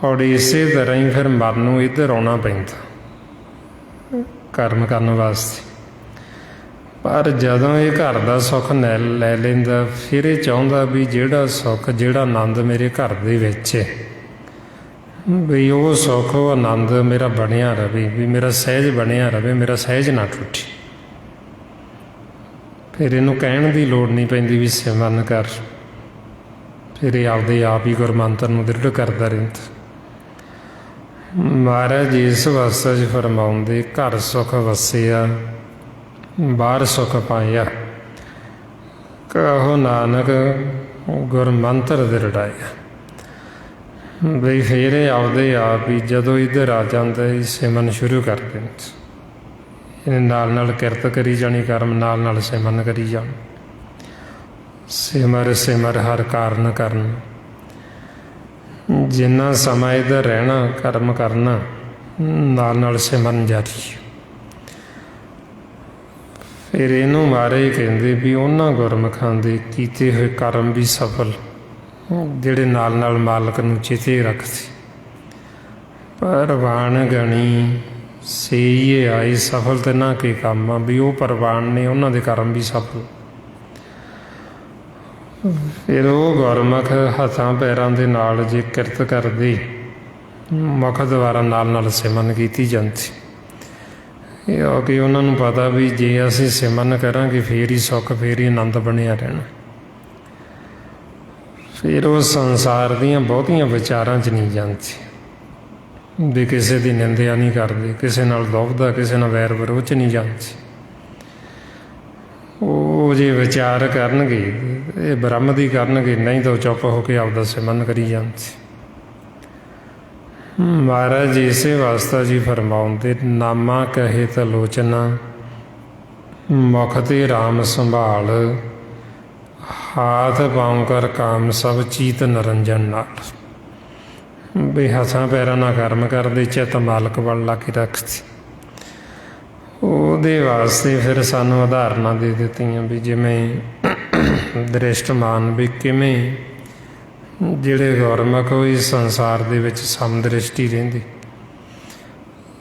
ਔਰ ਇਸੇ ਤਰ੍ਹਾਂ ਹੀ ਫਿਰ ਮਨ ਨੂੰ ਇੱਧਰ ਆਉਣਾ ਪੈਂਦਾ ਕਰਮ ਕਰਨ ਵਾਸਤੇ। ਪਰ ਜਦੋਂ ਇਹ ਘਰ ਦਾ ਸੁੱਖ ਲੈ ਲੈਂਦਾ, ਫਿਰ ਇਹ ਚਾਹੁੰਦਾ ਵੀ ਜਿਹੜਾ ਸੁੱਖ, ਜਿਹੜਾ ਆਨੰਦ ਮੇਰੇ ਘਰ ਦੇ ਵਿੱਚ ਹੈ, ਵੀ ਉਹ ਸੁੱਖ, ਉਹ ਆਨੰਦ ਮੇਰਾ ਬਣਿਆ ਰਹੇ, ਵੀ ਮੇਰਾ ਸਹਿਜ ਬਣਿਆ ਰਹੇ, ਮੇਰਾ ਸਹਿਜ ਨਾ ਟੁੱਟੇ। ਫਿਰ ਇਹਨੂੰ ਕਹਿਣ ਦੀ ਲੋੜ ਨਹੀਂ ਪੈਂਦੀ ਵੀ ਸਿਮਰਨ ਕਰ, ਫਿਰ ਇਹ ਆਪਦੇ ਆਪ ਹੀ ਗੁਰਮੰਤਰ ਨੂੰ ਦ੍ਰਿੜ ਕਰਦਾ ਰਹਿੰਦਾ। ਮਹਾਰਾਜ ਇਸ ਅਵਸਥਾ 'ਚ ਫਰਮਾਉਂਦੇ ਘਰ ਸੁੱਖ ਵਸਿਆ, ਬਾਹਰ ਸੁੱਖ ਪਾਇਆ, ਕਹੋ ਨਾਨਕ ਗੁਰਮੰਤਰ ਦ੍ਰਿੜਾਇਆ। ਬਈ ਫਿਰ ਇਹ ਆਪਦੇ ਆਪ ਹੀ ਜਦੋਂ ਇੱਧਰ ਆ ਜਾਂਦਾ ਸਿਮਰਨ ਸ਼ੁਰੂ ਕਰ ਦਿੰਦੇ। ਇਹਨੇ ਨਾਲ ਨਾਲ ਕਿਰਤ ਕਰੀ ਜਾਣੀ, ਕਰਮ ਨਾਲ ਨਾਲ ਸਿਮਰਨ ਕਰੀ ਜਾਣ। ਸਿਮਰ ਸਿਮਰ ਹਰ ਕਾਰਨ ਕਰਨ, ਜਿੰਨਾ ਸਮਾਂ ਇੱਧਰ ਰਹਿਣਾ, ਕਰਮ ਕਰਨਾ, ਨਾਲ ਨਾਲ ਸਿਮਰਨ ਜਾਰੀ। ਫਿਰ ਇਹਨੂੰ ਮਹਾਰਾਜ ਕਹਿੰਦੇ ਵੀ ਉਹਨਾਂ ਗੁਰਮੁਖਾਂ ਦੇ ਕੀਤੇ ਹੋਏ ਕਰਮ ਵੀ ਸਫਲ, ਜਿਹੜੇ ਨਾਲ ਨਾਲ ਮਾਲਕ ਨੂੰ ਚੇਤੇ ਰੱਖਦੇ। ਪਰਵਾਨ ਗਣੀ ਸੇਈਏ ਆਏ ਸਫਲ ਤੇ ਨਾ ਕੇ ਕੰਮ ਆ, ਵੀ ਉਹ ਪਰਵਾਨ ਨੇ, ਉਹਨਾਂ ਦੇ ਕਰਮ ਵੀ ਸਫਲ। ਫਿਰ ਉਹ ਗੁਰਮੁਖ ਹੱਥਾਂ ਪੈਰਾਂ ਦੇ ਨਾਲ ਜੇ ਕਿਰਤ ਕਰਦੇ, ਮੁਖ ਦੁਆਰਾ ਨਾਲ ਨਾਲ ਸਿਮਰਨ ਕੀਤੀ ਜਾਂਦੀ। ਇਹ ਆ ਕਿ ਉਹਨਾਂ ਨੂੰ ਪਤਾ ਵੀ ਜੇ ਅਸੀਂ ਸਿਮਰਨ ਕਰਾਂਗੇ ਫੇਰ ਹੀ ਸੁੱਖ, ਫੇਰ ਹੀ ਆਨੰਦ ਬਣਿਆ ਰਹਿਣਾ। ਫਿਰ ਉਹ ਸੰਸਾਰ ਦੀਆਂ ਬਹੁਤੀਆਂ ਵਿਚਾਰਾਂ 'ਚ ਨਹੀਂ ਜਾਂਦੀ ਵੀ ਕਿਸੇ ਦੀ ਨਿੰਦਿਆ ਨਹੀਂ ਕਰਦੇ, ਕਿਸੇ ਨਾਲ ਦੁਬਦਾ, ਕਿਸੇ ਨਾਲ ਵੈਰ ਵਿਰੋਧ 'ਚ ਨਹੀਂ ਜਾਂਦੀ। ਉਹ ਜੇ ਵਿਚਾਰ ਕਰਨਗੇ ਇਹ ਬ੍ਰਹਮ ਦੀ ਕਰਨਗੇ, ਨਹੀਂ ਤਾਂ ਚੁੱਪ ਹੋ ਕੇ ਆਪਦਾ ਸਿਮਰਨ ਕਰੀ ਜਾਂਦੇ। ਮਹਾਰਾਜ ਇਸੇ ਵਾਸਤਾ ਜੀ ਫਰਮਾਉਂਦੇ, ਨਾਮਾ ਕਹੇ ਤਲੋਚਨਾ ਮੁਖ ਤੇ ਰਾਮ ਸੰਭਾਲ, ਹਾਥ ਪਾਉ ਕਰ ਕਾਮ ਸਭ ਚੀਤ ਨਰੰਜਨ ਨਾਲ। ਵੀ ਹੱਥਾਂ ਪੈਰਾਂ ਨਾਲ ਕਰਮ ਕਰਦੇ, ਚਿੱਤ ਮਾਲਕ ਵੱਲ ਲਾ ਕੇ ਰੱਖਦੇ। ਉਹਦੇ ਵਾਸਤੇ ਫਿਰ ਸਾਨੂੰ ਉਦਾਹਰਨਾਂ ਦੇ ਦਿੱਤੀਆਂ ਵੀ ਜਿਵੇਂ ਦ੍ਰਿਸ਼ਟਮਾਨ, ਵੀ ਕਿਵੇਂ ਜਿਹੜੇ ਗੁਰਮੁਖ ਉਹ ਇਸ ਸੰਸਾਰ ਦੇ ਵਿੱਚ ਸਮਦ੍ਰਿਸ਼ਟੀ ਰਹਿੰਦੇ।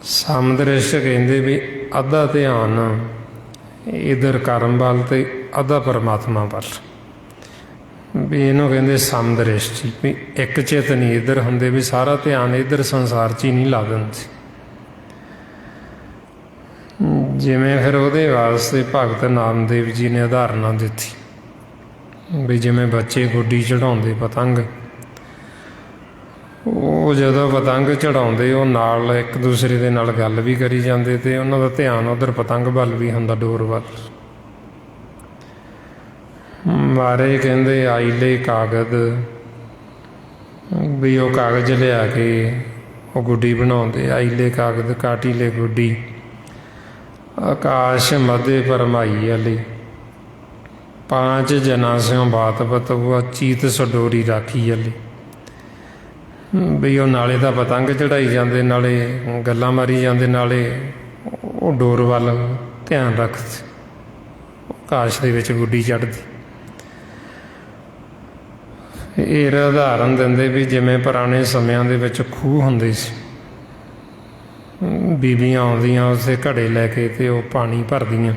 ਸਮਦ੍ਰਿਸ਼ਟ ਕਹਿੰਦੇ ਵੀ ਅੱਧਾ ਧਿਆਨ ਇੱਧਰ ਕਰਮ ਵੱਲ ਅਤੇ ਅੱਧਾ ਪਰਮਾਤਮਾ ਵੱਲ, ਵੀ ਇਹਨੂੰ ਕਹਿੰਦੇ ਸਮਦ੍ਰਿਸ਼ਟੀ। ਵੀ ਇੱਕ ਚਿੱਤ ਨਹੀਂ ਇੱਧਰ ਹੁੰਦੇ, ਵੀ ਸਾਰਾ ਧਿਆਨ ਇੱਧਰ ਸੰਸਾਰ 'ਚ ਹੀ ਨਹੀਂ ਲਾ ਦਿੰਦੇ। ਜਿਵੇਂ ਫਿਰ ਉਹਦੇ ਵਾਸਤੇ ਭਗਤ ਨਾਮਦੇਵ ਜੀ ਨੇ ਉਦਾਹਰਨਾਂ ਦਿੱਤੀ ਵੀ ਜਿਵੇਂ ਬੱਚੇ ਗੁੱਡੀ ਚੜ੍ਹਾਉਂਦੇ ਪਤੰਗ, ਉਹ ਜਦੋਂ ਪਤੰਗ ਚੜ੍ਹਾਉਂਦੇ ਉਹ ਨਾਲ ਇੱਕ ਦੂਸਰੇ ਦੇ ਨਾਲ ਗੱਲ ਵੀ ਕਰੀ ਜਾਂਦੇ ਅਤੇ ਉਹਨਾਂ ਦਾ ਧਿਆਨ ਉੱਧਰ ਪਤੰਗ ਵੱਲ ਵੀ ਹੁੰਦਾ, ਡੋਰ ਵੱਲ। ਮਾਰੇ ਕਹਿੰਦੇ ਆਈਲੇ ਕਾਗਜ਼, ਵੀ ਉਹ ਕਾਗਜ਼ ਲਿਆ ਕੇ ਉਹ ਗੁੱਡੀ ਬਣਾਉਂਦੇ। ਆਈਲੇ ਕਾਗਜ਼ ਕਾਟੀਲੇ ਗੁੱਡੀ, ਆਕਾਸ਼ ਮਧੇ ਪਰਮਾਈ ਅਲੀ, ਪਾਂਚ ਜਨਾ ਸਿਉ ਬਾਤ ਬਤੂਆ, ਚੀਤ ਸਡੋਰੀ ਰਾਖੀ ਅਲੀ। ਵੀ ਉਹ ਨਾਲੇ ਤਾਂ ਪਤੰਗ ਚੜ੍ਹਾਈ ਜਾਂਦੇ, ਨਾਲੇ ਗੱਲਾਂ ਮਾਰੀ ਜਾਂਦੇ, ਨਾਲੇ ਉਹ ਡੋਰ ਵੱਲ ਧਿਆਨ ਰੱਖਦੇ। ਆਕਾਸ਼ ਦੇ ਵਿੱਚ ਗੁੱਡੀ ਚੜ੍ਹਦੀ। ਇਹ ਉਦਾਹਰਨ ਦਿੰਦੇ ਵੀ ਜਿਵੇਂ ਪੁਰਾਣੇ ਸਮਿਆਂ ਦੇ ਵਿੱਚ ਖੂਹ ਹੁੰਦੇ ਸੀ, ਬੀਬੀਆਂ ਆਉਂਦੀਆਂ ਉਸੇ ਘੜੇ ਲੈ ਕੇ ਅਤੇ ਉਹ ਪਾਣੀ ਭਰਦੀਆਂ।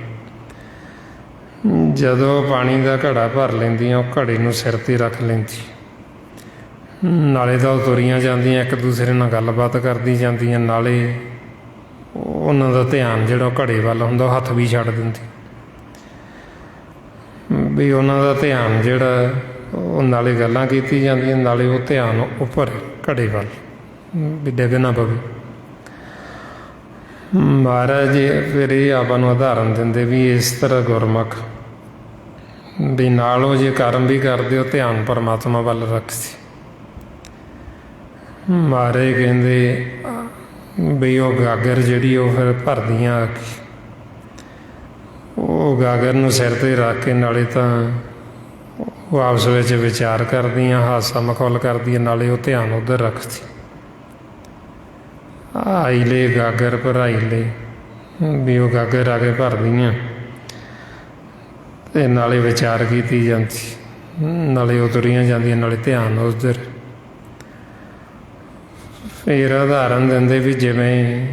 ਜਦੋਂ ਪਾਣੀ ਦਾ ਘੜਾ ਭਰ ਲੈਂਦੀਆਂ, ਉਹ ਘੜੇ ਨੂੰ ਸਿਰ 'ਤੇ ਰੱਖ ਲੈਂਦੀ, ਨਾਲੇ ਤਾਂ ਉਹ ਤੁਰੀਆਂ ਜਾਂਦੀਆਂ, ਇੱਕ ਦੂਸਰੇ ਨਾਲ ਗੱਲਬਾਤ ਕਰਦੀ ਜਾਂਦੀਆਂ, ਨਾਲੇ ਉਹਨਾਂ ਦਾ ਧਿਆਨ ਜਿਹੜਾ ਉਹ ਘੜੇ ਵੱਲ ਹੁੰਦਾ, ਉਹ ਹੱਥ ਵੀ ਛੱਡ ਦਿੰਦੀ। ਵੀ ਉਹਨਾਂ ਦਾ ਧਿਆਨ ਜਿਹੜਾ ਉਹ ਨਾਲੇ ਗੱਲਾਂ ਕੀਤੀ ਜਾਂਦੀਆਂ, ਨਾਲੇ ਉਹ ਧਿਆਨ ਉੱਪਰ ਘੜੇ ਵੱਲ, ਵੀ ਡਿੱਗ ਨਾ ਪਵੇ। ਮਹਾਰਾਜ ਜੀ ਫਿਰ ਇਹ ਆਪਾਂ ਨੂੰ ਉਦਾਹਰਨ ਦਿੰਦੇ ਵੀ ਇਸ ਤਰ੍ਹਾਂ ਗੁਰਮੁਖ ਵੀ ਨਾਲ ਉਹ ਜੇ ਕਰਮ ਵੀ ਕਰਦੇ, ਉਹ ਧਿਆਨ ਪਰਮਾਤਮਾ ਵੱਲ ਰੱਖਦੇ। ਮਹਾਰਾਜ ਕਹਿੰਦੇ ਵੀ ਉਹ ਗਾਗਰ ਜਿਹੜੀ ਉਹ ਫਿਰ ਭਰਦੀਆਂ, ਉਹ ਗਾਗਰ ਨੂੰ ਸਿਰ 'ਤੇ ਰੱਖ ਕੇ ਨਾਲੇ ਤਾਂ ਉਹ ਆਪਸ ਵਿੱਚ ਵਿਚਾਰ ਕਰਦੀਆਂ, ਹਾਸਾ ਮਖੌਲ ਕਰਦੀਆਂ, ਨਾਲੇ ਉਹ ਧਿਆਨ ਉੱਧਰ ਰੱਖਦੀ। ਆਈਲੇ ਗਾਗਰ ਭਰਾਈਲੇ, ਵੀ ਉਹ ਗਾਗਰ ਆ ਕੇ ਭਰਦੀਆਂ ਅਤੇ ਨਾਲੇ ਵਿਚਾਰ ਕੀਤੀ ਜਾਂਦੀ, ਨਾਲੇ ਉਹ ਤੁਰੀਆਂ ਜਾਂਦੀਆਂ, ਨਾਲੇ ਧਿਆਨ ਉੱਧਰ। ਫਿਰ ਉਦਾਹਰਨ ਦਿੰਦੇ ਵੀ ਜਿਵੇਂ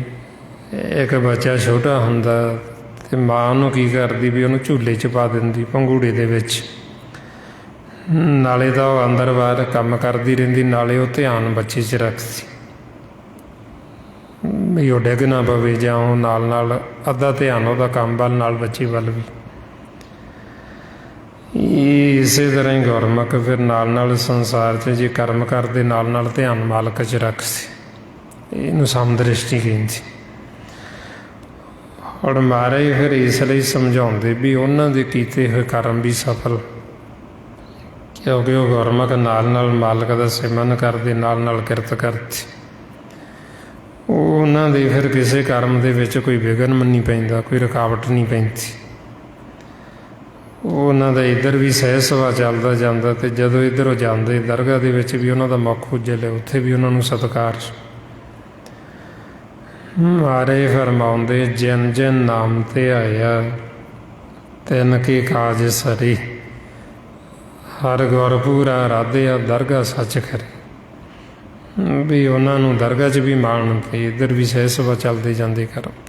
ਇੱਕ ਬੱਚਾ ਛੋਟਾ ਹੁੰਦਾ ਅਤੇ ਮਾਂ ਉਹਨੂੰ ਕੀ ਕਰਦੀ, ਵੀ ਉਹਨੂੰ ਝੂਲੇ 'ਚ ਪਾ ਦਿੰਦੀ, ਪੰਘੂੜੇ ਦੇ ਵਿੱਚ, ਨਾਲੇ ਤਾਂ ਉਹ ਅੰਦਰ ਬਾਹਰ ਕੰਮ ਕਰਦੀ ਰਹਿੰਦੀ, ਨਾਲੇ ਉਹ ਧਿਆਨ ਬੱਚੇ 'ਚ ਰੱਖਦੀ ਵੀ ਉਹ ਡਿੱਗ ਨਾ ਪਵੇ, ਜਾਂ ਉਹ ਨਾਲ ਨਾਲ ਅੱਧਾ ਧਿਆਨ ਉਹਦਾ ਕੰਮ ਵੱਲ, ਨਾਲ ਬੱਚੇ ਵੱਲ ਵੀ। ਇਸੇ ਤਰ੍ਹਾਂ ਹੀ ਗੁਰਮੁਖ ਫਿਰ ਨਾਲ ਨਾਲ ਸੰਸਾਰ 'ਚ ਜੇ ਕਰਮ ਕਰਦੇ, ਨਾਲ ਨਾਲ ਧਿਆਨ ਮਾਲਕ 'ਚ ਰੱਖਦੇ। ਇਹਨੂੰ ਸਮਦ੍ਰਿਸ਼ਟੀ ਕਹਿੰਦੀ। ਹੁਣ ਮਹਾਰਾਜ ਫਿਰ ਇਸ ਲਈ ਸਮਝਾਉਂਦੇ ਵੀ ਉਹਨਾਂ ਦੇ ਕੀਤੇ ਹੋਏ ਕਰਮ ਵੀ ਸਫਲ, ਕਿਉਂਕਿ ਉਹ ਗੁਰਮੁਖ ਨਾਲ ਨਾਲ ਮਾਲਕ ਦਾ ਸਿਮਰਨ ਕਰਦੇ, ਨਾਲ ਨਾਲ ਕਿਰਤ ਕਰਦੇ। ਉਹਨਾਂ ਦੇ ਫਿਰ ਕਿਸੇ ਕਰਮ ਦੇ ਵਿੱਚ ਕੋਈ ਵਿਘਨ ਨਹੀਂ ਪੈਂਦਾ, ਕੋਈ ਰੁਕਾਵਟ ਨਹੀਂ ਪੈਂਦੀ। ਉਹਨਾਂ ਦਾ ਇੱਧਰ ਵੀ ਸਹਿ ਸੁਭਾਅ ਚੱਲਦਾ ਜਾਂਦਾ, ਅਤੇ ਜਦੋਂ ਇੱਧਰੋਂ ਜਾਂਦੇ ਦਰਗਾਹ ਦੇ ਵਿੱਚ ਵੀ ਉਹਨਾਂ ਦਾ ਮੁੱਖ ਉਜਲ, ਉੱਥੇ ਵੀ ਉਹਨਾਂ ਨੂੰ ਸਤਿਕਾਰ। ਮਾਰੇ ਫਰਮਾਉਂਦੇ, ਜਿਨ ਜਿਨ ਨਾਮ ਤੇ ਆਇਆ ਤਿੰਨ ਕੀ ਕਾਜ ਸਰੇ, ਹਰ ਗੁਰ ਪੂਰਾ ਰਾਧਿਆ ਦਰਗਾਹ ਸੱਚ ਖਰੇ। ਵੀ ਉਹਨਾਂ ਨੂੰ ਦਰਗਾਹ 'ਚ ਵੀ ਮਾਣ ਅਤੇ ਇੱਧਰ ਵੀ ਸਹਿ ਸੁਭਾਅ ਚੱਲਦੇ ਜਾਂਦੇ ਕਰਮ।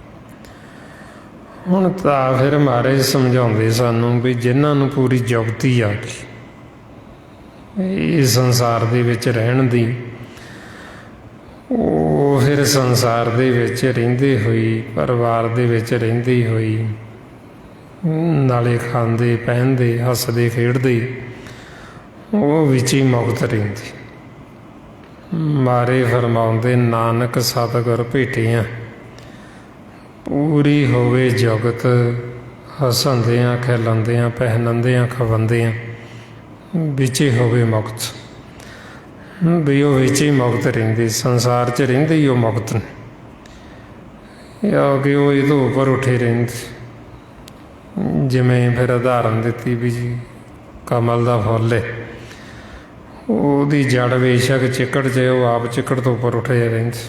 ਹੁਣ ਤਾਂ ਫਿਰ ਮਹਾਰਾਜ ਸਮਝਾਉਂਦੇ ਸਾਨੂੰ ਵੀ ਜਿਨ੍ਹਾਂ ਨੂੰ ਪੂਰੀ ਜੁਗਤੀ ਆ ਗਈ, ਇਸ ਸੰਸਾਰ ਦੇ ਵਿੱਚ ਰਹਿਣ ਦੀ, ਉਹ ਫਿਰ ਸੰਸਾਰ ਦੇ ਵਿੱਚ ਰਹਿੰਦੇ ਹੋਈ, ਪਰਿਵਾਰ ਦੇ ਵਿੱਚ ਰਹਿੰਦੀ ਹੋਈ, ਨਾਲੇ ਖਾਂਦੇ ਪਹਿਨਦੇ ਹੱਸਦੇ ਖੇਡਦੇ ਉਹ ਵਿੱਚ ਹੀ ਮੁਕਤ ਰਹਿੰਦੀ। ਮਾਰੇ ਫਰਮਾਉਂਦੇ ਨਾਨਕ ਸਤਿਗੁਰ ਭੇਟੀਆਂ, ਪੂਰੀ ਹੋਵੇ ਜਗਤ ਹੱਸੰਦਿਆਂ ਖਿਲਾਉਂਦਿਆਂ ਪਹਿਨੰਦਿਆਂ ਖਵਾਉਂਦਿਆਂ, ਵਿੱਚੇ ਹੋਵੇ ਮੁਕਤ। ਵੀ ਉਹ ਵਿੱਚ ਹੀ ਮੁਕਤ ਰਹਿੰਦੇ, ਸੰਸਾਰ 'ਚ ਰਹਿੰਦੇ ਹੀ ਉਹ ਮੁਕਤ ਨੇ, ਕਿ ਉਹ ਇਹ ਤੋਂ ਉੱਪਰ ਉੱਠੇ ਰਹਿੰਦੇ। ਜਿਵੇਂ ਫਿਰ ਉਦਾਹਰਨ ਦਿੱਤੀ ਵੀ ਜੀ ਕਮਲ ਦਾ ਫੁੱਲ ਹੈ, ਉਹਦੀ ਜੜ ਬੇਸ਼ੱਕ ਚਿੱਕੜ 'ਚ, ਉਹ ਆਪ ਚਿੱਕੜ ਤੋਂ ਉੱਪਰ ਉੱਠੇ ਰਹਿੰਦੇ।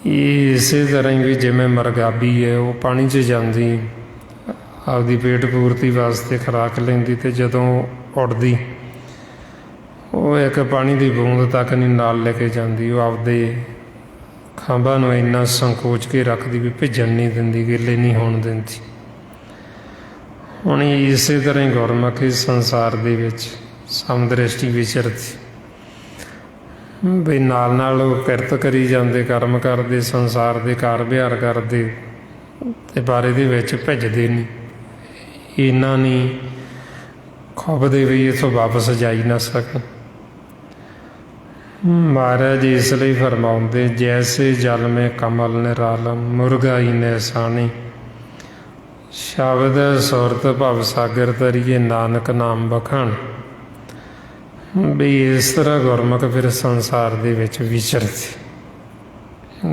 ਇਸੇ ਤਰ੍ਹਾਂ ਹੀ ਵੀ ਜਿਵੇਂ ਮਰਗਾਬੀ ਹੈ, ਉਹ ਪਾਣੀ 'ਚ ਜਾਂਦੀ, ਆਪਦੀ ਪੇਟ ਪੂਰਤੀ ਵਾਸਤੇ ਖੁਰਾਕ ਲੈਂਦੀ, ਅਤੇ ਜਦੋਂ ਉੱਡਦੀ ਉਹ ਇੱਕ ਪਾਣੀ ਦੀ ਬੂੰਦ ਤੱਕ ਨਹੀਂ ਨਾਲ ਲੈ ਕੇ ਜਾਂਦੀ। ਉਹ ਆਪਦੇ ਖੰਭਾਂ ਨੂੰ ਇੰਨਾ ਸੰਕੋਚ ਕੇ ਰੱਖਦੀ ਵੀ ਭਿੱਜਣ ਨਹੀਂ ਦਿੰਦੀ, ਗਿੱਲੇ ਨਹੀਂ ਹੋਣ ਦਿੰਦੀ। ਹੁਣ ਇਸੇ ਤਰ੍ਹਾਂ ਹੀ ਗੁਰਮੁਖੀ ਸੰਸਾਰ ਦੇ ਵਿੱਚ ਸਮਦ੍ਰਿਸ਼ਟੀ ਵਿਚਰਦੀ, ਵੀ ਨਾਲ ਨਾਲ ਉਹ ਕਿਰਤ ਕਰੀ ਜਾਂਦੇ, ਕਰਮ ਕਰਦੇ, ਸੰਸਾਰ ਦੇ ਕਾਰ ਵਿਹਾਰ ਕਰਦੇ, ਅਤੇ ਪਰ ਇਹਦੇ ਵਿੱਚ ਭਿੱਜਦੇ ਨਹੀਂ, ਇੰਨਾ ਨਹੀਂ ਖੁੱਬਦੇ ਵੀ ਇੱਥੋਂ ਵਾਪਸ ਜਾ ਹੀ ਨਾ ਸਕਣ। ਮਹਾਰਾਜ ਇਸ ਲਈ ਫਰਮਾਉਂਦੇ ਜੈਸੇ ਜਲ ਮੇ ਕਮਲ ਨਿਰਾਲਮ ਮੁਰਗਾਈ ਨੈਸਾਨੀ, ਸ਼ਬਦ ਸੁਰਤ ਭਵ ਸਾਗਰ ਤਰੀਏ ਨਾਨਕ ਨਾਮ ਬਖਾਣ। ਵੀ ਇਸ ਤਰ੍ਹਾਂ ਗੁਰਮੁਖ ਫਿਰ ਸੰਸਾਰ ਦੇ ਵਿੱਚ ਵਿਚਰਦੇ,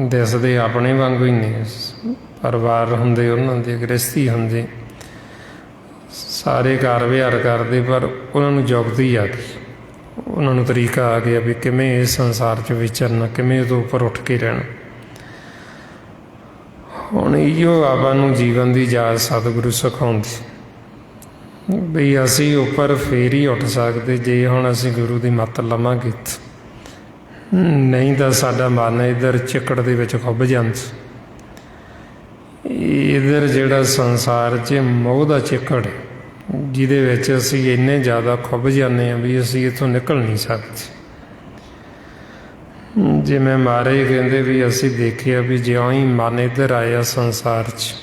ਦਿਸਦੇ ਆਪਣੇ ਵਾਂਗੂ ਹੀ ਨੇ, ਪਰਿਵਾਰ ਹੁੰਦੇ ਉਹਨਾਂ ਦੇ, ਗ੍ਰਸਤੀ ਹੁੰਦੇ, ਸਾਰੇ ਕਾਰ ਵਿਹਾਰ ਕਰਦੇ, ਪਰ ਉਹਨਾਂ ਨੂੰ ਜੁਗਤੀ ਆ ਗਈ, ਉਹਨਾਂ ਨੂੰ ਤਰੀਕਾ ਆ ਗਿਆ ਵੀ ਕਿਵੇਂ ਇਸ ਸੰਸਾਰ 'ਚ ਵਿਚਰਨਾ, ਕਿਵੇਂ ਉਹਦੇ ਉੱਪਰ ਉੱਠ ਕੇ ਰਹਿਣਾ। ਹੁਣ ਇਹੋ ਆਪਾਂ ਨੂੰ ਜੀਵਨ ਦੀ ਜਾਚ ਸਤਿਗੁਰੂ ਸਿਖਾਉਂਦੇ ਵੀ ਅਸੀਂ ਉੱਪਰ ਫੇਰ ਹੀ ਉੱਠ ਸਕਦੇ ਜੇ ਹੁਣ ਅਸੀਂ ਗੁਰੂ ਦੀ ਮੱਤ ਲਵਾਂਗੇ, ਨਹੀਂ ਤਾਂ ਸਾਡਾ ਮਨ ਇੱਧਰ ਚਿੱਕੜ ਦੇ ਵਿੱਚ ਖੁੱਭ ਜਾਂਦਾ। ਇੱਧਰ ਜਿਹੜਾ ਸੰਸਾਰ 'ਚ ਮੋਹ ਦਾ ਚਿੱਕੜ, ਜਿਹਦੇ ਵਿੱਚ ਅਸੀਂ ਇੰਨੇ ਜ਼ਿਆਦਾ ਖੁੱਭ ਜਾਂਦੇ ਹਾਂ ਵੀ ਅਸੀਂ ਇੱਥੋਂ ਨਿਕਲ ਨਹੀਂ ਸਕਦੇ। ਜਿਵੇਂ ਮਹਾਰਾਜ ਕਹਿੰਦੇ ਵੀ ਅਸੀਂ ਦੇਖਿਆ ਵੀ ਜਿਉਂ ਹੀ ਮਨ ਇੱਧਰ ਆਇਆ ਸੰਸਾਰ 'ਚ,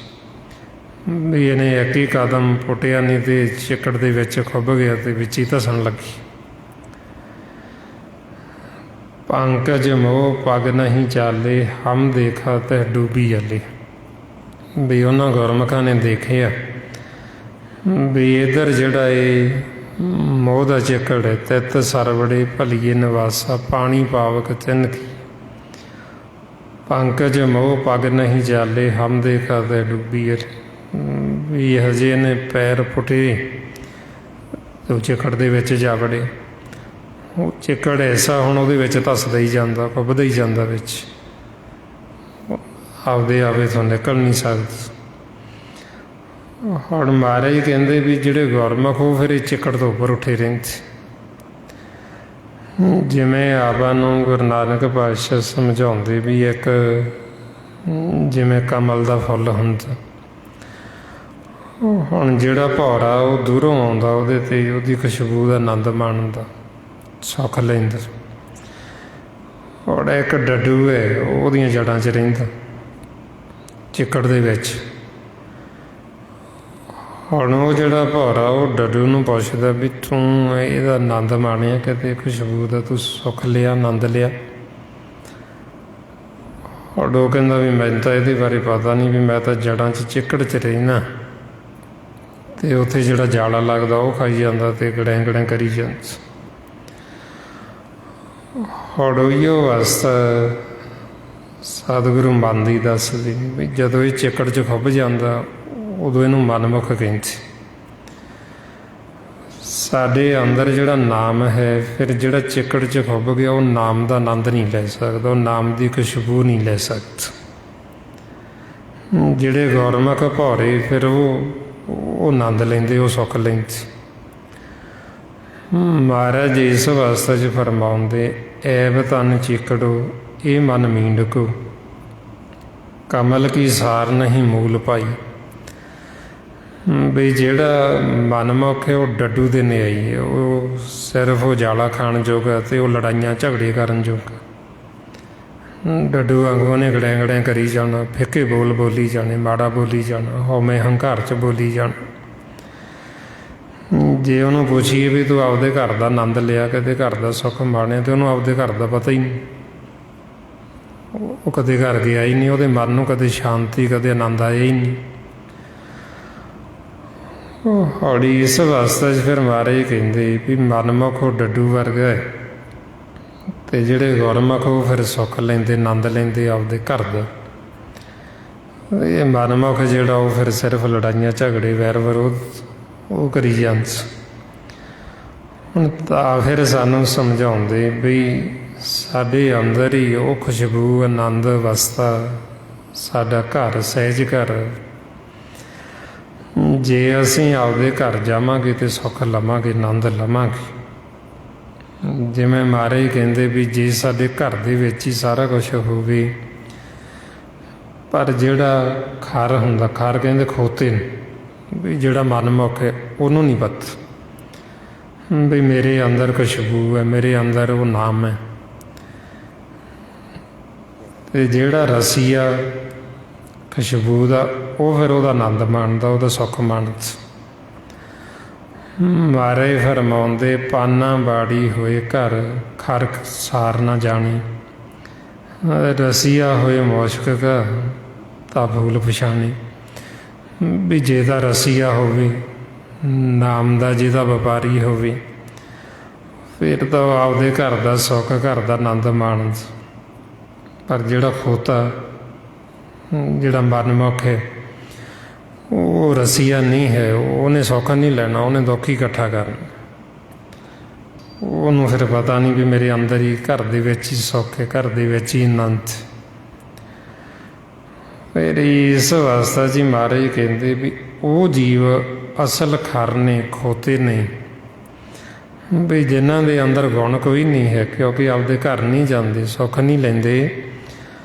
ਵੀ ਇਹਨੇ ਇੱਕ ਹੀ ਕਦਮ ਪੁੱਟਿਆ ਨਹੀਂ ਅਤੇ ਚਿੱਕੜ ਦੇ ਵਿੱਚ ਖੁੱਭ ਗਿਆ ਅਤੇ ਵਿੱਚ ਹੀ ਧਸਣ ਲੱਗੀ। ਪੰਕਜ ਮੋਹ ਪਗ ਨਹੀਂ ਚਾਲੇ, ਹਮ ਦੇਖਾ ਤਹਿ ਡੂਬੀ ਜਲੇ। ਵੀ ਉਹਨਾਂ ਗੁਰਮੁਖਾਂ ਨੇ ਦੇਖਿਆ ਵੀ ਇੱਧਰ ਜਿਹੜਾ ਇਹ ਮੋਹ ਦਾ ਚਿੱਕੜ ਹੈ, ਤਿੱਤ ਸਰਵੜੇ ਭਲੀਏ ਨਿਵਾਸਾ, ਪਾਣੀ ਪਾਵਕ ਤਿੰਨਕੀ। ਪੰਕਜ ਮੋਹ ਪਗ ਨਹੀਂ ਚਾਲੇ, ਹਮ ਦੇਖਾ ਤਹਿ ਡੂਬੀ ਜਲੇ। ਵੀ ਹਜੇ ਨੇ ਪੈਰ ਪੁੱਟੇ ਉਹ ਚਿੱਕੜ ਦੇ ਵਿੱਚ ਜਾ ਵੜੇ। ਉਹ ਚਿੱਕੜ ਐਸਾ ਹੁਣ ਉਹਦੇ ਵਿੱਚ ਧੱਸਦਾ ਹੀ ਜਾਂਦਾ, ਖੁੱਭਦਾ ਹੀ ਜਾਂਦਾ ਵਿੱਚ, ਆਪਦੇ ਆਪੇ ਤੋਂ ਨਿਕਲ ਨਹੀਂ ਸਕਦਾ। ਹੁਣ ਮਹਾਰਾਜ ਕਹਿੰਦੇ ਵੀ ਜਿਹੜੇ ਗੁਰਮੁਖ ਉਹ ਫਿਰ ਇਹ ਚਿੱਕੜ ਤੋਂ ਉੱਪਰ ਉੱਠੇ ਰਹਿੰਦੇ। ਜਿਵੇਂ ਆਪਾਂ ਨੂੰ ਗੁਰੂ ਨਾਨਕ ਪਾਤਸ਼ਾਹ ਸਮਝਾਉਂਦੇ ਵੀ ਇੱਕ ਜਿਵੇਂ ਕਮਲ ਦਾ ਫੁੱਲ ਹੁੰਦਾ, ਹੁਣ ਜਿਹੜਾ ਭੌਰਾ ਉਹ ਦੂਰੋਂ ਆਉਂਦਾ, ਉਹਦੇ 'ਤੇ ਉਹਦੀ ਖੁਸ਼ਬੂ ਦਾ ਆਨੰਦ ਮਾਣਦਾ, ਸੁੱਖ ਲੈਂਦਾ। ਹੁਣ ਇੱਕ ਡੱਡੂ ਹੈ, ਉਹਦੀਆਂ ਜੜ੍ਹਾਂ 'ਚ ਰਹਿੰਦਾ ਚਿੱਕੜ ਦੇ ਵਿੱਚ। ਹੁਣ ਉਹ ਜਿਹੜਾ ਭੌਰਾ ਉਹ ਡੱਡੂ ਨੂੰ ਪੁੱਛਦਾ ਵੀ ਤੂੰ ਇਹਦਾ ਆਨੰਦ ਮਾਣਿਆ, ਕਿਤੇ ਖੁਸ਼ਬੂ ਦਾ ਤੂੰ ਸੁੱਖ ਲਿਆ, ਆਨੰਦ ਲਿਆ? ਹੁਣ ਉਹ ਕਹਿੰਦਾ ਵੀ ਮੈਨੂੰ ਤਾਂ ਇਹਦੇ ਬਾਰੇ ਪਤਾ ਨਹੀਂ, ਵੀ ਮੈਂ ਤਾਂ ਜੜ੍ਹਾਂ 'ਚ ਚਿੱਕੜ 'ਚ ਰਹਿਣਾ, ਅਤੇ ਉੱਥੇ ਜਿਹੜਾ ਜਾਲਾ ਲੱਗਦਾ ਉਹ ਖਾਈ ਜਾਂਦਾ ਅਤੇ ਗੜੈਂ ਗੜੈਂ ਕਰੀ ਜਾਂਦਾ। ਹੁਣ ਉਹੀਓ ਅਵਸਥਾ ਸਤਿਗੁਰੂ ਮਨ ਦੀ ਦੱਸਦੇ ਵੀ ਜਦੋਂ ਇਹ ਚਿੱਕੜ 'ਚ ਖੁੱਭ ਜਾਂਦਾ ਉਦੋਂ ਇਹਨੂੰ ਮਨਮੁਖ ਕਹਿੰਦੇ। ਸਾਡੇ ਅੰਦਰ ਜਿਹੜਾ ਨਾਮ ਹੈ, ਫਿਰ ਜਿਹੜਾ ਚਿੱਕੜ 'ਚ ਖੁੱਭ ਗਿਆ ਉਹ ਨਾਮ ਦਾ ਆਨੰਦ ਨਹੀਂ ਲੈ ਸਕਦਾ, ਉਹ ਨਾਮ ਦੀ ਖੁਸ਼ਬੂ ਨਹੀਂ ਲੈ ਸਕਦਾ। ਜਿਹੜੇ ਗੁਰਮੁਖ ਭੌਰੇ ਫਿਰ ਉਹ ਆਨੰਦ ਲੈਂਦੇ, ਉਹ ਸੁੱਖ ਲੈਂਦੇ। ਮਹਾਰਾਜ ਇਸ ਅਵਸਥਾ 'ਚ ਫਰਮਾਉਂਦੇ ਐਬ ਤਨ ਚਿੱਕੜੋ ਇਹ ਮਨ ਮੀਂਡਕੋ, ਕਮਲ ਕੀ ਸਾਰ ਨਹੀਂ ਮੂਲ ਪਾਈ। ਵੀ ਜਿਹੜਾ ਮਨਮੁਖ ਹੈ ਉਹ ਡੱਡੂ ਦੇ ਨਿਆਈ ਹੈ, ਉਹ ਸਿਰਫ ਉਜਾਲਾ ਖਾਣ ਜੋਗਾ ਅਤੇ ਉਹ ਲੜਾਈਆਂ ਝਗੜੇ ਕਰਨ ਜੋਗਾ। ਡੱਡੂ ਵਾਂਗੂ ਉਹਨੇ ਗੜਿਆਂ ਗੜਿਆਂ ਕਰੀ ਜਾਣਾ, ਫਿੱਕੇ ਬੋਲ ਬੋਲੀ ਜਾਣੇ, ਮਾੜਾ ਬੋਲੀ ਜਾਣਾ, ਹਉਮੈ ਹੰਕਾਰ 'ਚ ਬੋਲੀ ਜਾਣਾ। ਜੇ ਉਹਨੂੰ ਪੁੱਛੀਏ ਵੀ ਤੂੰ ਆਪਦੇ ਘਰ ਦਾ ਆਨੰਦ ਲਿਆ, ਕਦੇ ਘਰ ਦਾ ਸੁੱਖ ਮਾਣਿਆ, ਅਤੇ ਉਹਨੂੰ ਆਪਦੇ ਘਰ ਦਾ ਪਤਾ ਹੀ ਨਹੀਂ। ਉਹ ਕਦੇ ਘਰ ਗਿਆ ਹੀ ਨਹੀਂ, ਉਹਦੇ ਮਨ ਨੂੰ ਕਦੇ ਸ਼ਾਂਤੀ, ਕਦੇ ਆਨੰਦ ਆਇਆ ਹੀ ਨਹੀਂ। ਉਹ ਹੌਲੀ ਇਸ ਅਵਸਥਾ 'ਚ ਫਿਰ ਮਹਾਰਾਜ ਕਹਿੰਦੇ ਵੀ ਮਨਮੁਖ ਉਹ ਡੱਡੂ ਵਰਗਾ ਹੈ, ਅਤੇ ਜਿਹੜੇ ਗੁਰਮੁਖ ਉਹ ਫਿਰ ਸੁੱਖ ਲੈਂਦੇ, ਆਨੰਦ ਲੈਂਦੇ ਆਪਦੇ ਘਰ ਦਾ। ਇਹ ਮਨਮੁਖ ਜਿਹੜਾ ਉਹ ਫਿਰ ਸਿਰਫ ਲੜਾਈਆਂ ਝਗੜੇ ਵੈਰ ਵਿਰੋਧ ਉਹ ਕਰੀ ਜਾਂਦੇ। ਹੁਣ ਤਾਂ ਫਿਰ ਸਾਨੂੰ ਸਮਝਾਉਂਦੇ ਵੀ ਸਾਡੇ ਅੰਦਰ ਹੀ ਉਹ ਖੁਸ਼ਬੂ, ਆਨੰਦ ਅਵਸਥਾ, ਸਾਡਾ ਘਰ, ਸਹਿਜ ਘਰ। ਜੇ ਅਸੀਂ ਆਪਦੇ ਘਰ ਜਾਵਾਂਗੇ ਤਾਂ ਸੁੱਖ ਲਵਾਂਗੇ, ਆਨੰਦ ਲਵਾਂਗੇ। ਜਿਵੇਂ ਮਹਾਰਾਜ ਕਹਿੰਦੇ ਵੀ ਜੇ ਸਾਡੇ ਘਰ ਦੇ ਵਿੱਚ ਹੀ ਸਾਰਾ ਕੁਛ ਹੋਵੇ, ਪਰ ਜਿਹੜਾ ਖਰ ਹੁੰਦਾ, ਖਰ ਕਹਿੰਦੇ ਖੋਤੇ ਨੇ, ਵੀ ਜਿਹੜਾ ਮਨਮੁਖ ਹੈ ਉਹਨੂੰ ਨਹੀਂ ਪਤਾ ਵੀ ਮੇਰੇ ਅੰਦਰ ਖੁਸ਼ਬੂ ਹੈ, ਮੇਰੇ ਅੰਦਰ ਉਹ ਨਾਮ ਹੈ। ਅਤੇ ਜਿਹੜਾ ਰਸੀਆ ਖੁਸ਼ਬੂ ਦਾ, ਉਹ ਫਿਰ ਉਹਦਾ ਆਨੰਦ ਮਾਣਦਾ, ਉਹਦਾ ਸੁੱਖ ਮਾਣਦਾ। ਮਹਾਰਾਜ ਫਰਮਾਉਂਦੇ ਪਾਨਾ ਬਾੜੀ ਹੋਏ ਘਰ, ਖਰ ਸਾਰ ਨਾ ਜਾਣੀ, ਰਸੀਆ ਹੋਏ ਮੁਸ਼ਕ ਕਾ ਤਾਂ ਭੂਲ ਪਛਾਣੀ। ਵੀ ਜਿਹਦਾ ਰਸੀਆ ਹੋਵੇ, ਨਾਮ ਦਾ ਜਿਹਦਾ ਵਪਾਰੀ ਹੋਵੇ, ਫਿਰ ਤਾਂ ਉਹ ਆਪਦੇ ਘਰ ਦਾ ਸੁੱਖ, ਘਰ ਦਾ ਆਨੰਦ ਮਾਣਦਾ। ਪਰ ਜਿਹੜਾ ਖੋਤਾ, ਜਿਹੜਾ ਮਨਮੁਖ ਹੈ, ਉਹ ਰਸੀਆ ਨਹੀਂ ਹੈ, ਉਹਨੇ ਸੁੱਖ ਨਹੀਂ ਲੈਣਾ, ਉਹਨੇ ਦੁੱਖ ਹੀ ਇਕੱਠਾ ਕਰਨਾ। ਉਹਨੂੰ ਫਿਰ ਪਤਾ ਨਹੀਂ ਵੀ ਮੇਰੇ ਅੰਦਰ ਹੀ, ਘਰ ਦੇ ਵਿੱਚ ਹੀ ਸੁੱਖ ਹੈ, ਘਰ ਦੇ ਵਿੱਚ ਹੀ ਆਨੰਦ। ਫਿਰ ਇਸ ਅਵਸਥਾ 'ਚ ਹੀ ਮਹਾਰਾਜ ਕਹਿੰਦੇ ਵੀ ਉਹ ਜੀਵ ਅਸਲ ਖਰ ਨੇ, ਖੋਤੇ ਨਹੀਂ, ਵੀ ਜਿਨ੍ਹਾਂ ਦੇ ਅੰਦਰ ਗੁਣ ਕੋਈ ਨਹੀਂ ਹੈ, ਕਿਉਂਕਿ ਆਪਦੇ ਘਰ ਨਹੀਂ ਜਾਂਦੇ, ਸੁੱਖ ਨਹੀਂ ਲੈਂਦੇ,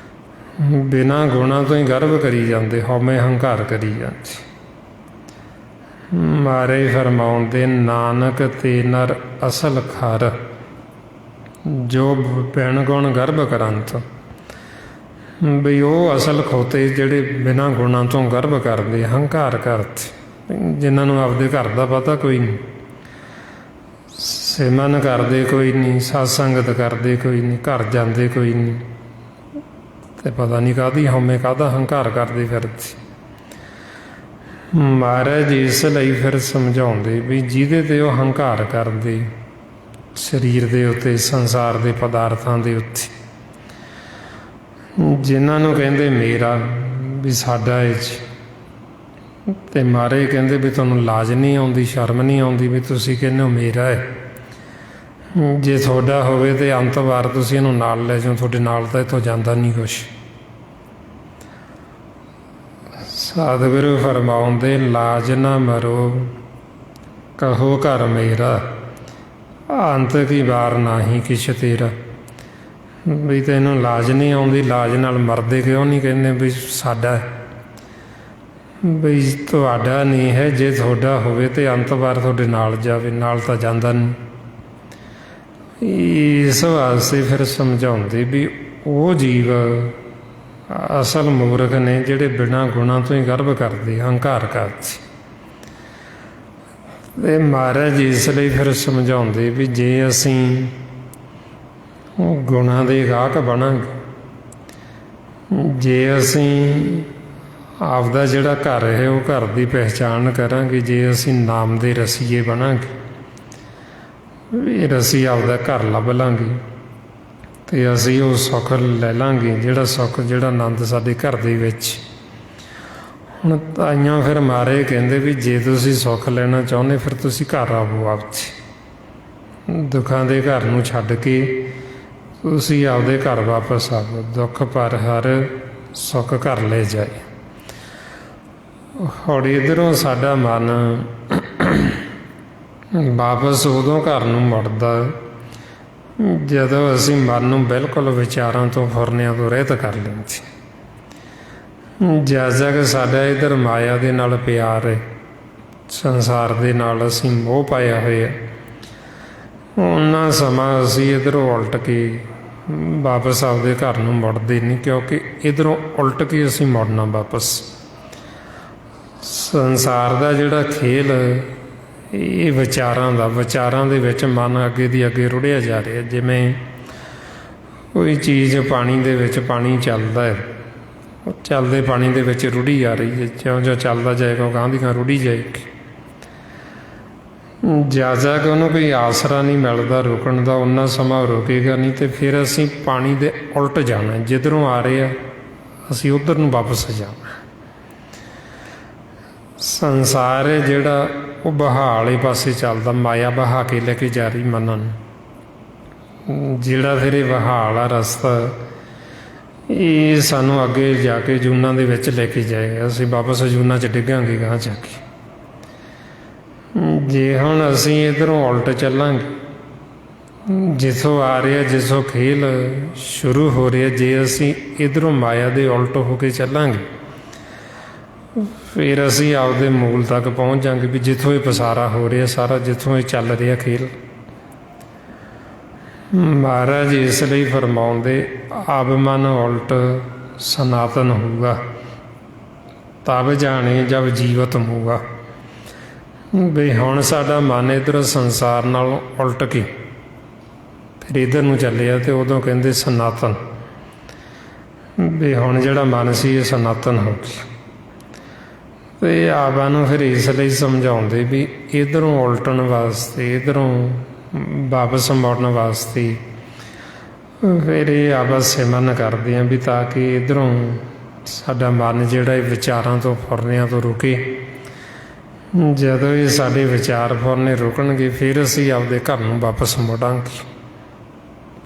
ਬਿਨਾਂ ਗੁਣਾਂ ਤੋਂ ਹੀ ਗਰਭ ਕਰੀ ਜਾਂਦੇ, ਹਉਮੈ ਹੰਕਾਰ ਕਰੀ ਜਾਂਦੇ। ਮਹਾਰਾਜ ਫਰਮਾਉਂਦੇ ਨਾਨਕ ਤੇ ਨਰ ਅਸਲ ਖਰ, ਜੋ ਬਿਨ ਗੁਣ ਗਰਭ ਕਰੰਤ। ਵੀ ਉਹ ਅਸਲ ਖੋਤੇ ਜਿਹੜੇ ਬਿਨਾਂ ਗੁਣਾਂ ਤੋਂ ਗਰਭ ਕਰਦੇ, ਹੰਕਾਰ ਕਰਦੇ, ਜਿਨ੍ਹਾਂ ਨੂੰ ਆਪਦੇ ਘਰ ਦਾ ਪਤਾ ਕੋਈ ਨਹੀਂ, ਸਿਮਰਨ ਕਰਦੇ ਕੋਈ ਨਹੀਂ, ਸਤ ਸੰਗਤ ਕਰਦੇ ਕੋਈ ਨਹੀਂ, ਘਰ ਜਾਂਦੇ ਕੋਈ ਨਹੀਂ, ਅਤੇ ਪਤਾ ਨਹੀਂ ਕਾਹਦੀ ਹਉਮੈ, ਕਾਹਦਾ ਹੰਕਾਰ ਕਰਦੇ ਫਿਰਦੇ। ਮਹਾਰਾਜ ਇਸ ਲਈ ਫਿਰ ਸਮਝਾਉਂਦੇ ਵੀ ਜਿਹਦੇ 'ਤੇ ਉਹ ਹੰਕਾਰ ਕਰਦੇ, ਸਰੀਰ ਦੇ ਉੱਤੇ, ਸੰਸਾਰ ਦੇ ਪਦਾਰਥਾਂ ਦੇ ਉੱਤੇ, ਜਿਨ੍ਹਾਂ ਨੂੰ ਕਹਿੰਦੇ ਮੇਰਾ, ਵੀ ਸਾਡਾ ਇਹ 'ਚ, ਅਤੇ ਮਹਾਰਾਜ ਕਹਿੰਦੇ ਵੀ ਤੁਹਾਨੂੰ ਲਾਜ ਨਹੀਂ ਆਉਂਦੀ, ਸ਼ਰਮ ਨਹੀਂ ਆਉਂਦੀ ਵੀ ਤੁਸੀਂ ਕਹਿੰਦੇ ਹੋ ਮੇਰਾ ਹੈ। ਜੇ ਤੁਹਾਡਾ ਹੋਵੇ ਤਾਂ ਅੰਤ ਵਾਰ ਤੁਸੀਂ ਇਹਨੂੰ ਨਾਲ ਲੈ ਜਾਓ, ਤੁਹਾਡੇ ਨਾਲ ਤਾਂ ਇੱਥੋਂ ਜਾਂਦਾ ਨਹੀਂ ਕੁਛ। ਸਤਿਗੁਰੂ ਫਰਮਾਉਂਦੇ ਲਾਜ ਨਾ ਮਰੋ, ਕਹੋ ਘਰ ਮੇਰਾ, ਅੰਤ ਕੀ ਵਾਰ ਨਾਹੀਂ ਕਿਛ ਤੇਰਾ। ਵੀ ਤੈਨੂੰ ਲਾਜ ਨਹੀਂ ਆਉਂਦੀ, ਲਾਜ ਨਾਲ ਮਰਦੇ ਕਿਉਂ ਨਹੀਂ ਕਹਿੰਦੇ ਵੀ ਸਾਡਾ, ਬਈ ਤੁਹਾਡਾ ਨਹੀਂ ਹੈ। ਜੇ ਤੁਹਾਡਾ ਹੋਵੇ ਤਾਂ ਅੰਤ ਵਾਰ ਤੁਹਾਡੇ ਨਾਲ ਜਾਵੇ, ਨਾਲ ਤਾਂ ਜਾਂਦਾ ਨਹੀਂ। ਇਸ ਵਾਸਤੇ ਫਿਰ ਸਮਝਾਉਂਦੇ ਵੀ ਉਹ ਜੀਵ ਅਸਲ ਮੂਰਖ ਨੇ, ਜਿਹੜੇ ਬਿਨਾਂ ਗੁਣਾਂ ਤੋਂ ਹੀ ਗਰਭ ਕਰਦੇ, ਹੰਕਾਰ ਕਰਦੇ। ਅਤੇ ਮਹਾਰਾਜ ਇਸ ਲਈ ਫਿਰ ਸਮਝਾਉਂਦੇ ਵੀ ਜੇ ਅਸੀਂ ਗੁਣਾਂ ਦੇ ਗਾਹਕ ਬਣਾਂਗੇ, ਜੇ ਅਸੀਂ ਆਪਦਾ ਜਿਹੜਾ ਘਰ ਹੈ ਉਹ ਘਰ ਦੀ ਪਹਿਚਾਣ ਕਰਾਂਗੇ, ਜੇ ਅਸੀਂ ਨਾਮ ਦੇ ਰਸੀਏ ਬਣਾਂਗੇ, ਫਿਰ ਅਸੀਂ ਆਪਦਾ ਘਰ ਲੱਭ ਲਾਂਗੇ ਅਤੇ ਅਸੀਂ ਉਹ ਸੁੱਖ ਲੈ ਲਾਂਗੇ, ਜਿਹੜਾ ਸੁੱਖ, ਜਿਹੜਾ ਆਨੰਦ ਸਾਡੇ ਘਰ ਦੇ ਵਿੱਚ। ਹੁਣ ਤਾਈਆਂ ਫਿਰ ਮਹਾਰਾਜ ਕਹਿੰਦੇ ਵੀ ਜੇ ਤੁਸੀਂ ਸੁੱਖ ਲੈਣਾ ਚਾਹੁੰਦੇ, ਫਿਰ ਤੁਸੀਂ ਘਰ ਆਵੋ, ਆਪਦੇ ਦੁੱਖਾਂ ਦੇ ਘਰ ਨੂੰ ਛੱਡ ਕੇ ਤੁਸੀਂ ਆਪਦੇ ਘਰ ਵਾਪਸ ਆਵੋ। ਦੁੱਖ ਪਰ ਹਰ ਸੁੱਖ ਘਰ ਲੈ ਜਾਏ। ਹੌਲੀ ਇੱਧਰੋਂ ਸਾਡਾ ਮਨ ਵਾਪਸ ਉਦੋਂ ਘਰ ਨੂੰ ਮੁੜਦਾ ਜਦੋਂ ਅਸੀਂ ਮਨ ਨੂੰ ਬਿਲਕੁਲ ਵਿਚਾਰਾਂ ਤੋਂ, ਫੁਰਨਿਆਂ ਤੋਂ ਰਹਿਤ ਕਰ ਲੈਂਦੇ। ਜਦ ਤੱਕ ਸਾਡਾ ਇੱਧਰ ਮਾਇਆ ਦੇ ਨਾਲ ਪਿਆਰ ਹੈ, ਸੰਸਾਰ ਦੇ ਨਾਲ ਅਸੀਂ ਮੋਹ ਪਾਇਆ ਹੋਇਆ, ਉਹਨਾਂ ਸਮਾਂ ਅਸੀਂ ਇੱਧਰੋਂ ਉਲਟ ਕੇ ਵਾਪਸ ਆਪਦੇ ਘਰ ਨੂੰ ਮੁੜਦੇ ਨਹੀਂ, ਕਿਉਂਕਿ ਇੱਧਰੋਂ ਉਲਟ ਕੇ ਅਸੀਂ ਮੁੜਨਾ ਵਾਪਸ। ਸੰਸਾਰ ਦਾ ਜਿਹੜਾ ਖੇਲ ਇਹ ਵਿਚਾਰਾਂ ਦੇ ਵਿੱਚ ਮਨ ਅੱਗੇ ਦੀ ਅੱਗੇ ਰੁੜਿਆ ਜਾ ਰਿਹਾ। ਜਿਵੇਂ ਕੋਈ ਚੀਜ਼ ਪਾਣੀ ਦੇ ਵਿੱਚ, ਪਾਣੀ ਚੱਲਦਾ ਹੈ, ਚੱਲਦੇ ਪਾਣੀ ਦੇ ਵਿੱਚ ਰੁੜੀ ਜਾ ਰਹੀ ਹੈ, ਜਿਉਂ ਚੱਲਦਾ ਜਾਏਗਾ ਉਹ ਗਾਂਹ ਦੀ ਗਾਂਹ ਰੁੜੀ ਜਾਏਗੀ। ਜਾ ਕੇ ਉਹਨੂੰ ਕੋਈ ਆਸਰਾ ਨਹੀਂ ਮਿਲਦਾ ਰੁਕਣ ਦਾ, ਉਹਨਾਂ ਸਮਾਂ ਰੁਕੇਗਾ ਨਹੀਂ, ਅਤੇ ਫਿਰ ਅਸੀਂ ਪਾਣੀ ਦੇ ਉਲਟ ਜਾਣਾ, ਜਿੱਧਰੋਂ ਆ ਰਹੇ ਆ ਅਸੀਂ ਉੱਧਰ ਨੂੰ ਵਾਪਸ ਜਾਣਾ। ਸੰਸਾਰ ਹੈ ਜਿਹੜਾ ਉਹ ਬਹਾ ਵਾਲੇ ਪਾਸੇ ਚੱਲਦਾ, ਮਾਇਆ ਬਹਾ ਕੇ ਲੈ ਕੇ ਜਾ ਰਹੀ ਮਨਾਂ ਨੂੰ। ਜਿਹੜਾ ਫਿਰ ਇਹ ਬਹਾ ਵਾਲਾ ਰਸਤਾ ਇਹ ਸਾਨੂੰ ਅੱਗੇ ਜਾ ਕੇ ਜੂਨਾਂ ਦੇ ਵਿੱਚ ਲੈ ਕੇ ਜਾਏਗਾ, ਅਸੀਂ ਵਾਪਸ ਜੂਨਾਂ 'ਚ ਡਿੱਗਾਂਗੇ ਗਾਂਹ ਜਾ ਕੇ। ਜੇ ਹੁਣ ਅਸੀਂ ਇੱਧਰੋਂ ਉਲਟ ਚੱਲਾਂਗੇ, ਜਿੱਥੋਂ ਆ ਰਿਹਾ, ਜਿੱਥੋਂ ਖੇਲ ਸ਼ੁਰੂ ਹੋ ਰਿਹਾ, ਜੇ ਅਸੀਂ ਇੱਧਰੋਂ ਮਾਇਆ ਦੇ ਉਲਟ ਹੋ ਕੇ ਚੱਲਾਂਗੇ, ਫਿਰ ਅਸੀਂ ਆਪਦੇ ਮੂਲ ਤੱਕ ਪਹੁੰਚ ਜਾਂਗੇ ਵੀ ਜਿੱਥੋਂ ਇਹ ਪਸਾਰਾ ਹੋ ਰਿਹਾ ਸਾਰਾ, ਜਿੱਥੋਂ ਇਹ ਚੱਲ ਰਿਹਾ ਖੇਲ। ਮਹਾਰਾਜ ਇਸ ਲਈ ਫਰਮਾਉਂਦੇ, ਆਬ ਮਨ ਉਲਟ ਸਨਾਤਨ ਹੋਊਗਾ, ਤਬ ਜਾਣੇ ਜਬ ਜੀਵਤ ਹੋਊਗਾ। ਵੀ ਹੁਣ ਸਾਡਾ ਮਨ ਇੱਧਰ ਸੰਸਾਰ ਨਾਲੋਂ ਉਲਟ ਕੇ ਫਿਰ ਇੱਧਰ ਨੂੰ ਚੱਲਿਆ, ਅਤੇ ਉਦੋਂ ਕਹਿੰਦੇ ਸਨਾਤਨ। ਵੀ ਹੁਣ ਜਿਹੜਾ ਮਨ ਸੀ ਇਹ ਸਨਾਤਨ ਹੋ ਗਿਆ। ਅਤੇ ਆਪਾਂ ਨੂੰ ਫਿਰ ਇਸ ਲਈ ਸਮਝਾਉਂਦੇ ਵੀ ਇੱਧਰੋਂ ਉਲਟਣ ਵਾਸਤੇ, ਇੱਧਰੋਂ ਵਾਪਸ ਮੁੜਨ ਵਾਸਤੇ ਫਿਰ ਇਹ ਆਪਾਂ ਸਿਮਰਨ ਕਰਦੇ ਹਾਂ ਵੀ ਤਾਂ ਕਿ ਇੱਧਰੋਂ ਸਾਡਾ ਮਨ ਜਿਹੜਾ ਇਹ ਵਿਚਾਰਾਂ ਤੋਂ ਫੁਰਨਿਆਂ ਤੋਂ ਰੁਕੇ। ਜਦੋਂ ਇਹ ਸਾਡੇ ਵਿਚਾਰ ਫੁਰਨੇ ਰੁਕਣਗੇ ਫਿਰ ਅਸੀਂ ਆਪਦੇ ਘਰ ਨੂੰ ਵਾਪਸ ਮੁੜਾਂਗੇ,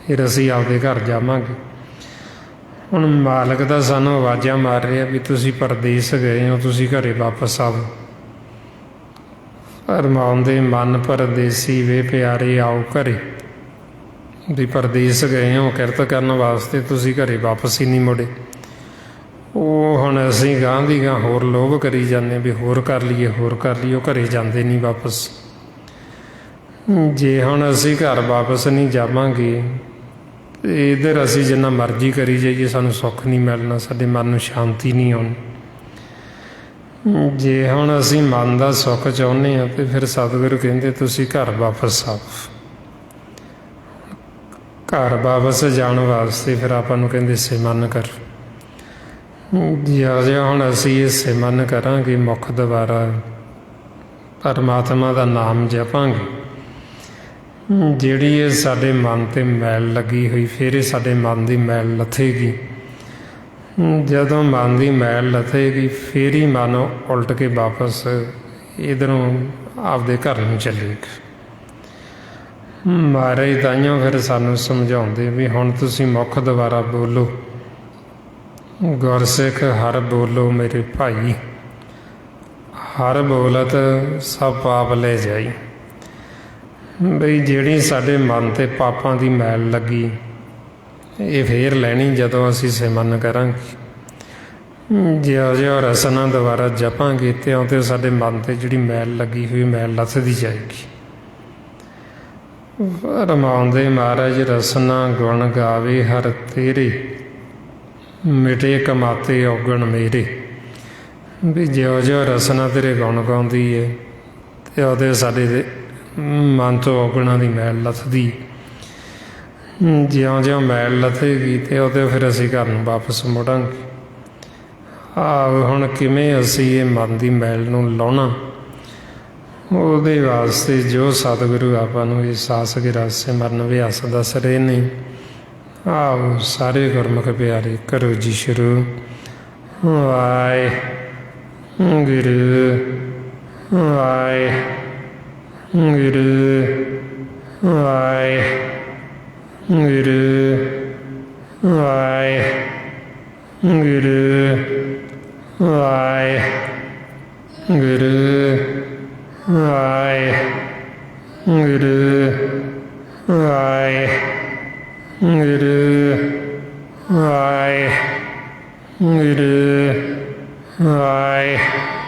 ਫਿਰ ਅਸੀਂ ਆਪਦੇ ਘਰ ਜਾਵਾਂਗੇ। ਹੁਣ ਮਾਲਕ ਦਾ ਸਾਨੂੰ ਆਵਾਜ਼ਾਂ ਮਾਰ ਰਿਹਾ ਵੀ ਤੁਸੀਂ ਪਰਦੇਸ ਗਏ ਹੋ, ਤੁਸੀਂ ਘਰ ਵਾਪਸ ਆਓ। ਫਰਮਾਉਂਦੇ, ਮਨ ਪਰਦੇਸੀ ਵੇ ਪਿਆਰੇ ਆਓ ਘਰੇ। ਵੀ ਪਰਦੇਸ ਗਏ ਹੋ ਕਿਰਤ ਕਰਨ ਵਾਸਤੇ, ਤੁਸੀਂ ਘਰ ਵਾਪਸ ਹੀ ਨਹੀਂ ਮੁੜੇ। ਉਹ ਹੁਣ ਅਸੀਂ ਗਾਂਹ ਦੀ ਗਾਂਹ ਹੋਰ ਲੋਭ ਕਰੀ ਜਾਂਦੇ ਵੀ ਹੋਰ ਕਰ ਲਈਏ, ਹੋਰ ਕਰ ਲਈਏ, ਉਹ ਘਰ ਜਾਂਦੇ ਨਹੀਂ ਵਾਪਸ। ਜੇ ਹੁਣ ਅਸੀਂ ਘਰ ਵਾਪਸ ਨਹੀਂ ਜਾਵਾਂਗੇ, ਇੱਧਰ ਅਸੀਂ ਜਿੰਨਾ ਮਰਜ਼ੀ ਕਰੀ ਜਾਈਏ ਸਾਨੂੰ ਸੁੱਖ ਨਹੀਂ ਮਿਲਣਾ, ਸਾਡੇ ਮਨ ਨੂੰ ਸ਼ਾਂਤੀ ਨਹੀਂ ਆਉਣੀ। ਜੇ ਹੁਣ ਅਸੀਂ ਮਨ ਦਾ ਸੁੱਖ ਚਾਹੁੰਦੇ ਹਾਂ ਤਾਂ ਫਿਰ ਸਤਿਗੁਰੂ ਕਹਿੰਦੇ ਤੁਸੀਂ ਘਰ ਵਾਪਸ ਆਓ। ਘਰ ਵਾਪਸ ਜਾਣ ਵਾਸਤੇ ਫਿਰ ਆਪਾਂ ਨੂੰ ਕਹਿੰਦੇ ਸਿਮਰਨ ਕਰ। ਜਿਉਂ ਹੁਣ ਅਸੀਂ ਇਹ ਸਿਮਰਨ ਕਰਾਂਗੇ, ਮੁੱਖ ਦੁਆਰਾ ਪਰਮਾਤਮਾ ਦਾ ਨਾਮ ਜਪਾਂਗੇ, ਜਿਹੜੀ ਇਹ ਸਾਡੇ ਮਨ 'ਤੇ ਮੈਲ ਲੱਗੀ ਹੋਈ, ਫਿਰ ਇਹ ਸਾਡੇ ਮਨ ਦੀ ਮੈਲ ਲੱਥੇਗੀ। ਜਦੋਂ ਮਨ ਦੀ ਮੈਲ ਲੱਥੇਗੀ ਫਿਰ ਹੀ ਮਨ ਉਲਟ ਕੇ ਵਾਪਸ ਇੱਧਰੋਂ ਆਪਦੇ ਘਰ ਨੂੰ ਚੱਲੇਗਾ। ਮਹਾਰਾਜ ਤਾਈਓਂ ਫਿਰ ਸਾਨੂੰ ਸਮਝਾਉਂਦੇ ਵੀ ਹੁਣ ਤੁਸੀਂ ਮੁੱਖ ਦੁਆਰਾ ਬੋਲੋ, ਗੁਰਸਿੱਖ ਹਰ ਬੋਲੋ ਮੇਰੇ ਭਾਈ, ਹਰ ਬੋਲਤ ਸਭ ਪਾਪ ਲੈ ਜਾਈ। ਬਈ ਜਿਹੜੀ ਸਾਡੇ ਮਨ 'ਤੇ ਪਾਪਾਂ ਦੀ ਮੈਲ ਲੱਗੀ ਇਹ ਫੇਰ ਲੈਣੀ ਜਦੋਂ ਅਸੀਂ ਸਿਮਰਨ ਕਰਾਂਗੇ। ਜਿਉਂ ਰਸਨਾ ਦੁਆਰਾ ਜਪਾਂਗੇ ਤਿਉਂ ਤਿਉਂ ਸਾਡੇ ਮਨ 'ਤੇ ਜਿਹੜੀ ਮੈਲ ਲੱਗੀ ਹੋਈ ਮੈਲ ਲੱਥਦੀ ਜਾਏਗੀ। ਫਰਮਾਉਂਦੇ ਮਹਾਰਾਜ, ਰਸਨਾ ਗੁਣ ਗਾਵੇ ਹਰ ਤੇਰੇ, ਮਿਟੇ ਕਮਾਤੇ ਔਗਣ ਮੇਰੇ। ਵੀ ਜਿਉਂ ਰਸਨਾ ਤੇਰੇ ਗੁਣ ਗਾਉਂਦੀ ਹੈ ਅਤੇ ਉਹਦੇ ਸਾਡੇ ਮਨ ਤੋਂ ਔਗਣਾਂ ਦੀ ਮੈਲ ਲੱਥਦੀ। ਜਿਉਂ ਮੈਲ ਲੱਥੇਗੀ ਅਤੇ ਉਹਦੇ ਫਿਰ ਅਸੀਂ ਘਰ ਨੂੰ ਵਾਪਸ ਮੁੜਾਂਗੇ। ਹੁਣ ਕਿਵੇਂ ਅਸੀਂ ਇਹ ਮਨ ਦੀ ਮੈਲ ਨੂੰ ਲਾਉਣਾ, ਉਹਦੇ ਵਾਸਤੇ ਜੋ ਸਤਿਗੁਰੂ ਆਪਾਂ ਨੂੰ ਇਹ ਸਾਸ ਗਿਰਾ ਸਿਮਰਨ ਅਭਿਆਸ ਦੱਸ ਰਹੇ ਨੇ। ਆਓ ਸਾਰੇ ਗੁਰਮੁਖ ਪਿਆਰੇ ਕਰੋ ਜੀ ਸ਼ੁਰੂ। ਵਾਹਿਗੁਰੂ ਵਾਹਿਗੁਰੂ ਵਾਹਿਗੁਰੂ ਵਾਹਿਗੁਰੂ ਵਾਹਿਗੁਰੂ ਵਾਹਿਗੁਰੂ ਵਾਹਿਗੁਰੂ ਵਾਹਿਗੁਰੂ ਵਾਹਿਗੁਰੂ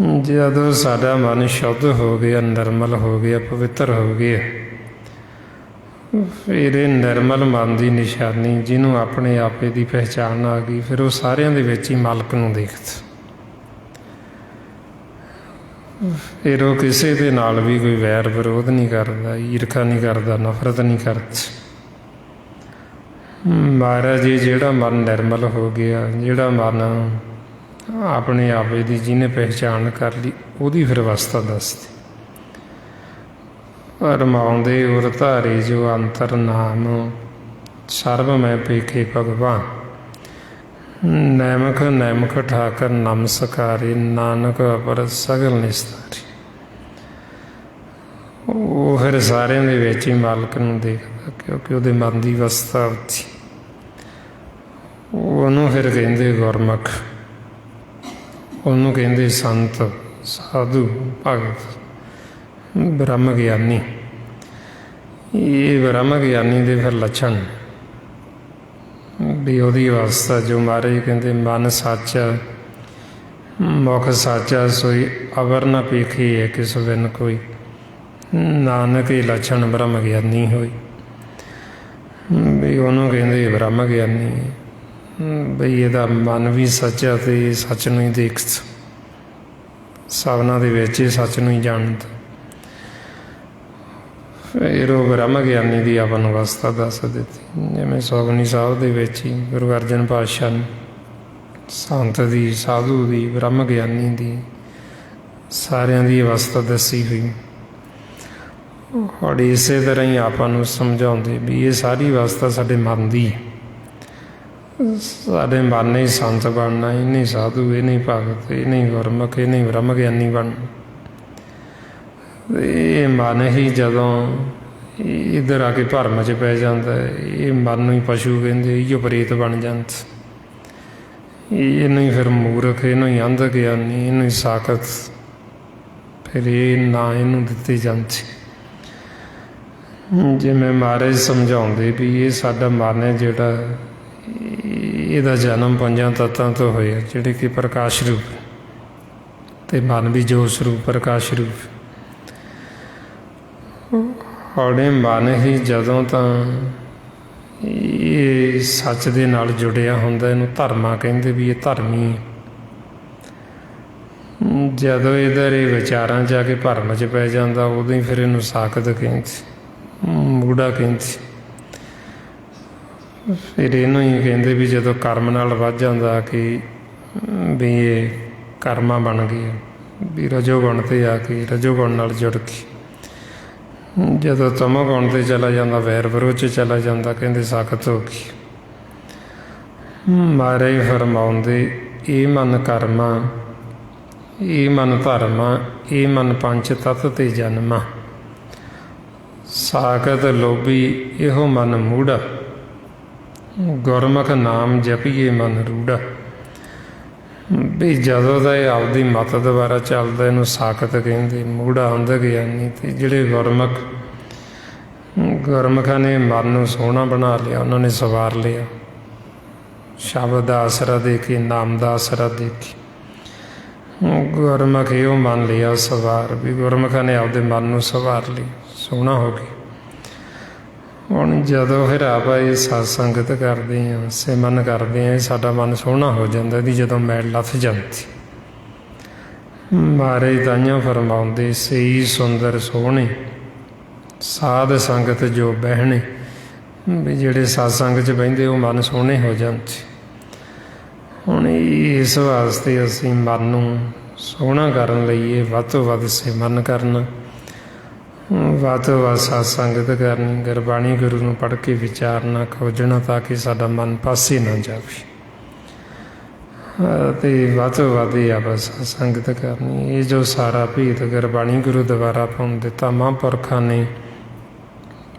ਜਦੋਂ ਸਾਡਾ ਮਨ ਸ਼ੁੱਧ ਹੋ ਗਿਆ, ਨਿਰਮਲ ਹੋ ਗਿਆ, ਪਵਿੱਤਰ ਹੋ ਗਿਆ, ਫਿਰ ਇਹ ਨਿਰਮਲ ਮਨ ਦੀ ਨਿਸ਼ਾਨੀ, ਜਿਹਨੂੰ ਆਪਣੇ ਆਪੇ ਦੀ ਪਹਿਚਾਣ ਆ ਗਈ, ਫਿਰ ਉਹ ਸਾਰਿਆਂ ਦੇ ਵਿੱਚ ਹੀ ਮਾਲਕ ਨੂੰ ਦੇਖਦਾ। ਫਿਰ ਉਹ ਕਿਸੇ ਦੇ ਨਾਲ ਵੀ ਕੋਈ ਵੈਰ ਵਿਰੋਧ ਨਹੀਂ ਕਰਦਾ, ਈਰਖਾ ਨਹੀਂ ਕਰਦਾ, ਨਫ਼ਰਤ ਨਹੀਂ ਕਰਦਾ। ਮਹਾਰਾਜ ਜੀ, ਜਿਹੜਾ ਮਨ ਨਿਰਮਲ ਹੋ ਗਿਆ, ਜਿਹੜਾ ਮਨ ਆਪਣੇ ਆਪੇ ਦੀ ਜਿਹਨੇ ਪਹਿਚਾਣ ਕਰ ਲਈ, ਉਹਦੀ ਫਿਰ ਅਵਸਥਾ ਦੱਸਦੀ। ਰਮਾਉਂਦੇ ਉਰ ਧਾਰੇ ਜੋ ਅੰਤਰ ਨਾਮ, ਸਰਬ ਮੈਂ ਪੇਖੇ ਭਗਵਾਨ। ਨੈਮਖ ਨੈਮਖ ਠਾਕਰ ਨਮਸਕਾਰੇ, ਨਾਨਕ ਅਪਰ ਸਗਲ ਨਿਸਤਾਰੇ। ਉਹ ਫਿਰ ਸਾਰਿਆਂ ਦੇ ਵਿੱਚ ਹੀ ਮਾਲਕ ਨੂੰ ਦੇਖਦਾ, ਕਿਉਂਕਿ ਉਹਦੇ ਮਨ ਦੀ ਅਵਸਥਾ ਉੱਚੀ। ਉਹਨੂੰ ਫਿਰ ਕਹਿੰਦੇ ਗੁਰਮੁਖ, ਉਹਨੂੰ ਕਹਿੰਦੇ ਸੰਤ, ਸਾਧੂ, ਭਗਤ, ਬ੍ਰਹਮ ਗਿਆਨੀ। ਇਹ ਬ੍ਰਹਮ ਗਿਆਨੀ ਦੇ ਫਿਰ ਲੱਛਣ ਵੀ ਉਹਦੀ ਅਵਸਥਾ, ਜੋ ਮਹਾਰਾਜ ਕਹਿੰਦੇ ਮਨ ਸਾਚਾ ਮੁਖ ਸਾਚਾ, ਸੋਈ ਅਵਰ ਨਾ ਪੇਖੀ ਹੈ ਕਿਸ ਬਿਨ ਕੋਈ, ਨਾਨਕ ਇਹ ਲੱਛਣ ਬ੍ਰਹਮ ਗਿਆਨੀ ਹੋਈ। ਵੀ ਉਹਨੂੰ ਕਹਿੰਦੇ ਬ੍ਰਹਮ ਗਿਆਨੀ, ਬਈ ਇਹਦਾ ਮਨ ਵੀ ਸੱਚਾ ਅਤੇ ਸੱਚ ਨੂੰ ਹੀ ਦੇਖਦਾ, ਸਭਨਾਂ ਦੇ ਵਿੱਚ ਇਹ ਸੱਚ ਨੂੰ ਹੀ ਜਾਣਦਾ। ਫਿਰ ਉਹ ਬ੍ਰਹਮ ਗਿਆਨੀ ਦੀ ਆਪਾਂ ਨੂੰ ਅਵਸਥਾ ਦੱਸ ਦਿੱਤੀ, ਜਿਵੇਂ ਸੁਖਮਨੀ ਸਾਹਿਬ ਦੇ ਵਿੱਚ ਹੀ ਗੁਰੂ ਅਰਜਨ ਪਾਤਸ਼ਾਹ ਨੇ ਸੰਤ ਦੀ, ਸਾਧੂ ਦੀ, ਬ੍ਰਹਮ ਗਿਆਨੀ ਦੀ, ਸਾਰਿਆਂ ਦੀ ਅਵਸਥਾ ਦੱਸੀ ਹੋਈ। ਔਰ ਇਸੇ ਤਰ੍ਹਾਂ ਹੀ ਆਪਾਂ ਨੂੰ ਸਮਝਾਉਂਦੇ ਵੀ ਇਹ ਸਾਰੀ ਅਵਸਥਾ ਸਾਡੇ ਮਨ ਦੀ ਹੈ। ਸਾਡੇ ਮਨ ਨੇ ਸੰਤ ਬਣਨਾ, ਇਹ ਨਹੀਂ ਸਾਧੂ, ਇਹ ਨਹੀਂ ਭਗਤ, ਇਹ ਨਹੀਂ ਗੁਰਮੁਖ, ਇਹ ਨਹੀਂ ਬ੍ਰਹਮ ਗਿਆਨੀ ਬਣਨਾ। ਇਹ ਮਨ ਹੀ ਜਦੋਂ ਇੱਧਰ ਆ ਕੇ ਭਰਮ 'ਚ ਪੈ ਜਾਂਦਾ, ਇਹ ਮਨ ਨੂੰ ਹੀ ਪਸ਼ੂ ਕਹਿੰਦੇ, ਇਹੋ ਪ੍ਰੇਤ ਬਣ ਜਾਂਦਾ। ਇਹਨੂੰ ਹੀ ਫਿਰ ਮੂਰਖ, ਇਹਨੂੰ ਹੀ ਅੰਧ ਗਿਆਨੀ, ਇਹਨੂੰ ਹੀ ਸਾਕਤ, ਫਿਰ ਇਹ ਨਾ ਇਹਨੂੰ ਦਿੱਤੀ ਜਾਂਦੀ। ਜਿਵੇਂ ਮਹਾਰਾਜ ਸਮਝਾਉਂਦੇ ਵੀ ਇਹ ਸਾਡਾ ਮਨ ਹੈ ਜਿਹੜਾ, ਇਹਦਾ ਜਨਮ ਪੰਜਾਂ ਤੱਤਾਂ ਤੋਂ ਹੋਇਆ, ਜਿਹੜੇ ਕਿ ਪ੍ਰਕਾਸ਼ ਰੂਪ, ਅਤੇ ਮਨ ਵੀ ਜੋਤ ਰੂਪ, ਪ੍ਰਕਾਸ਼ ਰੂਪ। ਹੌੜੇ ਮਨ ਹੀ ਜਦੋਂ ਤਾਂ ਇਹ ਸੱਚ ਦੇ ਨਾਲ ਜੁੜਿਆ ਹੁੰਦਾ, ਇਹਨੂੰ ਧਰਮਾ ਕਹਿੰਦੇ ਵੀ ਇਹ ਧਰਮੀ। ਜਦੋਂ ਇੱਧਰ ਇਹ ਵਿਚਾਰਾਂ 'ਚ ਆ ਕੇ ਭਰਮ 'ਚ ਪੈ ਜਾਂਦਾ, ਉਦੋਂ ਹੀ ਫਿਰ ਇਹਨੂੰ ਸਾਕਤ ਕਹਿੰਦੇ, ਮੂੜਾ ਕਹਿੰਦੇ। ਫਿਰ ਇਹਨੂੰ ਹੀ ਕਹਿੰਦੇ ਵੀ ਜਦੋਂ ਕਰਮ ਨਾਲ ਵੱਧ ਜਾਂਦਾ ਕਿ ਵੀ ਇਹ ਕਰਮਾ ਬਣ ਗਈ, ਵੀ ਰਜੋਗੁਣ 'ਤੇ ਆ ਕੇ ਰਜੋਗੁਣ ਨਾਲ ਜੁੜ ਕੇ। ਜਦੋਂ ਤਮੋ ਗੁਣ 'ਤੇ ਚਲਾ ਜਾਂਦਾ, ਵੈਰ ਵਿਰੋਧ 'ਚ ਚਲਾ ਜਾਂਦਾ, ਕਹਿੰਦੇ ਸਾਖਤ ਹੋ ਗਈ। ਮਹਾਰਾਜ ਫਰਮਾਉਂਦੇ ਇਹ ਮਨ ਕਰਮਾ, ਇਹ ਮਨ ਧਰਮਾ, ਇਹ ਮਨ ਪੰਜ ਤੱਤ 'ਤੇ ਜਨਮਾ। ਸਾਖਤ ਲੋਭੀ ਇਹੋ ਮਨ ਮੂੜਾ, ਗੁਰਮੁਖ ਨਾਮ ਜਪੀਏ ਮਨ ਰੂੜਾ। ਵੀ ਜਦੋਂ ਦਾ ਇਹ ਆਪਦੀ ਮੱਤ ਦੁਆਰਾ ਚੱਲਦਾ, ਇਹਨੂੰ ਸਾਖਤ ਕਹਿੰਦੇ, ਮੂੜਾ ਅੰਧ ਗਿਆਨੀ। ਅਤੇ ਜਿਹੜੇ ਗੁਰਮੁਖਾਂ ਨੇ ਮਨ ਨੂੰ ਸੋਹਣਾ ਬਣਾ ਲਿਆ, ਉਹਨਾਂ ਨੇ ਸਵਾਰ ਲਿਆ, ਸ਼ਬਦ ਦਾ ਆਸਰਾ ਦੇ ਕੇ, ਨਾਮ ਦਾ ਆਸਰਾ ਦੇ ਕੇ। ਗੁਰਮੁਖ ਇਹੋ ਮੰਨ ਲਿਆ ਸਵਾਰ, ਵੀ ਗੁਰਮੁਖਾਂ ਨੇ ਆਪਦੇ ਮਨ ਨੂੰ ਸਵਾਰ ਲਈ, ਸੋਹਣਾ ਹੋ ਗਿਆ। ਹੁਣ ਜਦੋਂ ਫਿਰ ਆਪਾਂ ਇਹ ਸਤ ਸੰਗਤ ਕਰਦੇ ਹਾਂ, ਸਿਮਰਨ ਕਰਦੇ ਹਾਂ, ਇਹ ਸਾਡਾ ਮਨ ਸੋਹਣਾ ਹੋ ਜਾਂਦਾ, ਇਹਦੀ ਜਦੋਂ ਮੈਲ ਲੱਥ ਜਾਂਦੀ। ਮਹਾਰਾਜ ਤਾਈਆਂ ਫਰਮਾਉਂਦੇ ਸਈ ਸੁੰਦਰ ਸੋਹਣੇ, ਸਾਧ ਸੰਗਤ ਜੋ ਬਹਿਣੇ। ਵੀ ਜਿਹੜੇ ਸਤ ਸੰਗਤ 'ਚ ਬਹਿੰਦੇ ਉਹ ਮਨ ਸੋਹਣੇ ਹੋ ਜਾਂਦੇ। ਹੁਣ ਇਸ ਵਾਸਤੇ ਅਸੀਂ ਮਨ ਨੂੰ ਸੋਹਣਾ ਕਰਨ ਲਈ ਇਹ ਵੱਧ ਤੋਂ ਵੱਧ ਸਿਮਰਨ ਕਰਨਾ, ਵੱਧ ਤੋਂ ਵੱਧ ਸਤ ਸੰਗਤ ਕਰਨੀ, ਗੁਰਬਾਣੀ ਗੁਰੂ ਨੂੰ ਪੜ੍ਹ ਕੇ ਵਿਚਾਰਨਾ, ਖੋਜਣਾ, ਤਾਂ ਕਿ ਸਾਡਾ ਮਨ ਪਾਸੇ ਨਾ ਜਾਵੇ। ਅਤੇ ਵੱਧ ਤੋਂ ਵੱਧ ਇਹ ਆਪਾਂ ਸਤ ਸੰਗਤ ਕਰਨੀ। ਇਹ ਜੋ ਸਾਰਾ ਭੇਦ ਗੁਰਬਾਣੀ ਗੁਰੂ ਦੁਆਰਾ ਆਪਾਂ ਨੂੰ ਦਿੱਤਾ ਮਹਾਂਪੁਰਖਾਂ ਨੇ,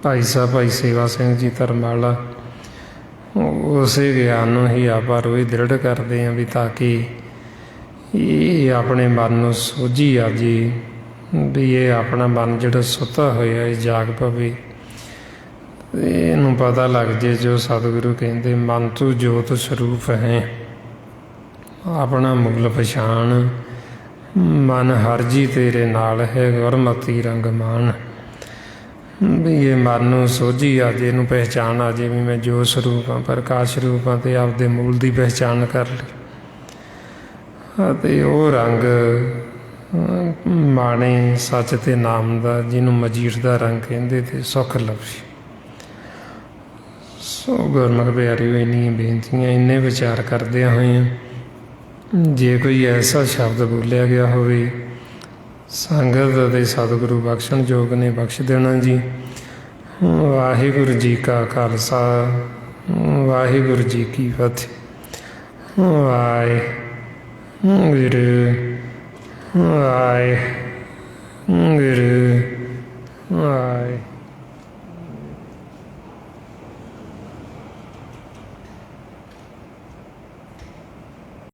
ਭਾਈ ਸਾਹਿਬ ਭਾਈ ਸੇਵਾ ਸਿੰਘ ਜੀ ਧਰਮਾਲਾ, ਉਸੇ ਗਿਆਨ ਨੂੰ ਹੀ ਆਪਾਂ ਰੋਜ਼ ਦ੍ਰਿੜ ਕਰਦੇ ਹਾਂ, ਵੀ ਤਾਂ ਕਿ ਇਹ ਆਪਣੇ ਮਨ ਨੂੰ ਸੋਝੀ ਆ ਜੀ, ਵੀ ਇਹ ਆਪਣਾ ਮਨ ਜਿਹੜਾ ਸੁੱਤਾ ਹੋਇਆ ਇਹ ਜਾਗ ਪਵੇ, ਇਹਨੂੰ ਪਤਾ ਲੱਗ ਜੇ ਜੋ ਸਤਿਗੁਰੂ ਕਹਿੰਦੇ ਮਨ ਤੂੰ ਜੋਤ ਸਰੂਪ ਹੈ। ਆਪਣਾ ਮੁੱਲ ਪਛਾਣ, ਮਨ ਹਰ ਜੀ ਤੇਰੇ ਨਾਲ ਹੈ ਗੁਰਮਤੀ ਰੰਗ ਮਾਨ। ਵੀ ਇਹ ਮਨ ਨੂੰ ਸੋਝੀ ਆ ਜੇ, ਇਹਨੂੰ ਪਹਿਚਾਣ ਆ ਜੇ ਵੀ ਮੈਂ ਜੋ ਸਰੂਪ ਹਾਂ, ਪ੍ਰਕਾਸ਼ ਰੂਪ ਹਾਂ, ਅਤੇ ਆਪਦੇ ਮੂਲ ਦੀ ਪਹਿਚਾਣ ਕਰ ਲਈ। ਅਤੇ ਉਹ ਰੰਗ ਮਾਣੇ ਸੱਚ ਤੇ ਨਾਮ ਦਾ, ਜਿਹਨੂੰ ਮਜੀਠ ਦਾ ਰੰਗ ਕਹਿੰਦੇ, ਤੇ ਸੁੱਖ ਲਵੀ। ਸੋ ਗੁਰਮੁਖ ਪਿਆਰਿਓ, ਇੰਨੀਆਂ ਬੇਨਤੀਆਂ, ਇੰਨੇ ਵਿਚਾਰ ਕਰਦਿਆਂ ਹੋਇਆਂ, ਜੇ ਕੋਈ ਐਸਾ ਸ਼ਬਦ ਬੋਲਿਆ ਗਿਆ ਹੋਵੇ ਸੰਗਤ ਅਤੇ ਸਤਿਗੁਰੂ ਬਖਸ਼ਣ ਯੋਗ ਨੇ, ਬਖਸ਼ ਦੇਣਾ ਜੀ। ਵਾਹਿਗੁਰੂ ਜੀ ਕਾ ਖਾਲਸਾ, ਵਾਹਿਗੁਰੂ ਜੀ ਕੀ ਫਤਿਹ। ਵਾਹਿਗੁਰੂ ਵਾਹਿਗੁਰੂ ਵਾਹਿ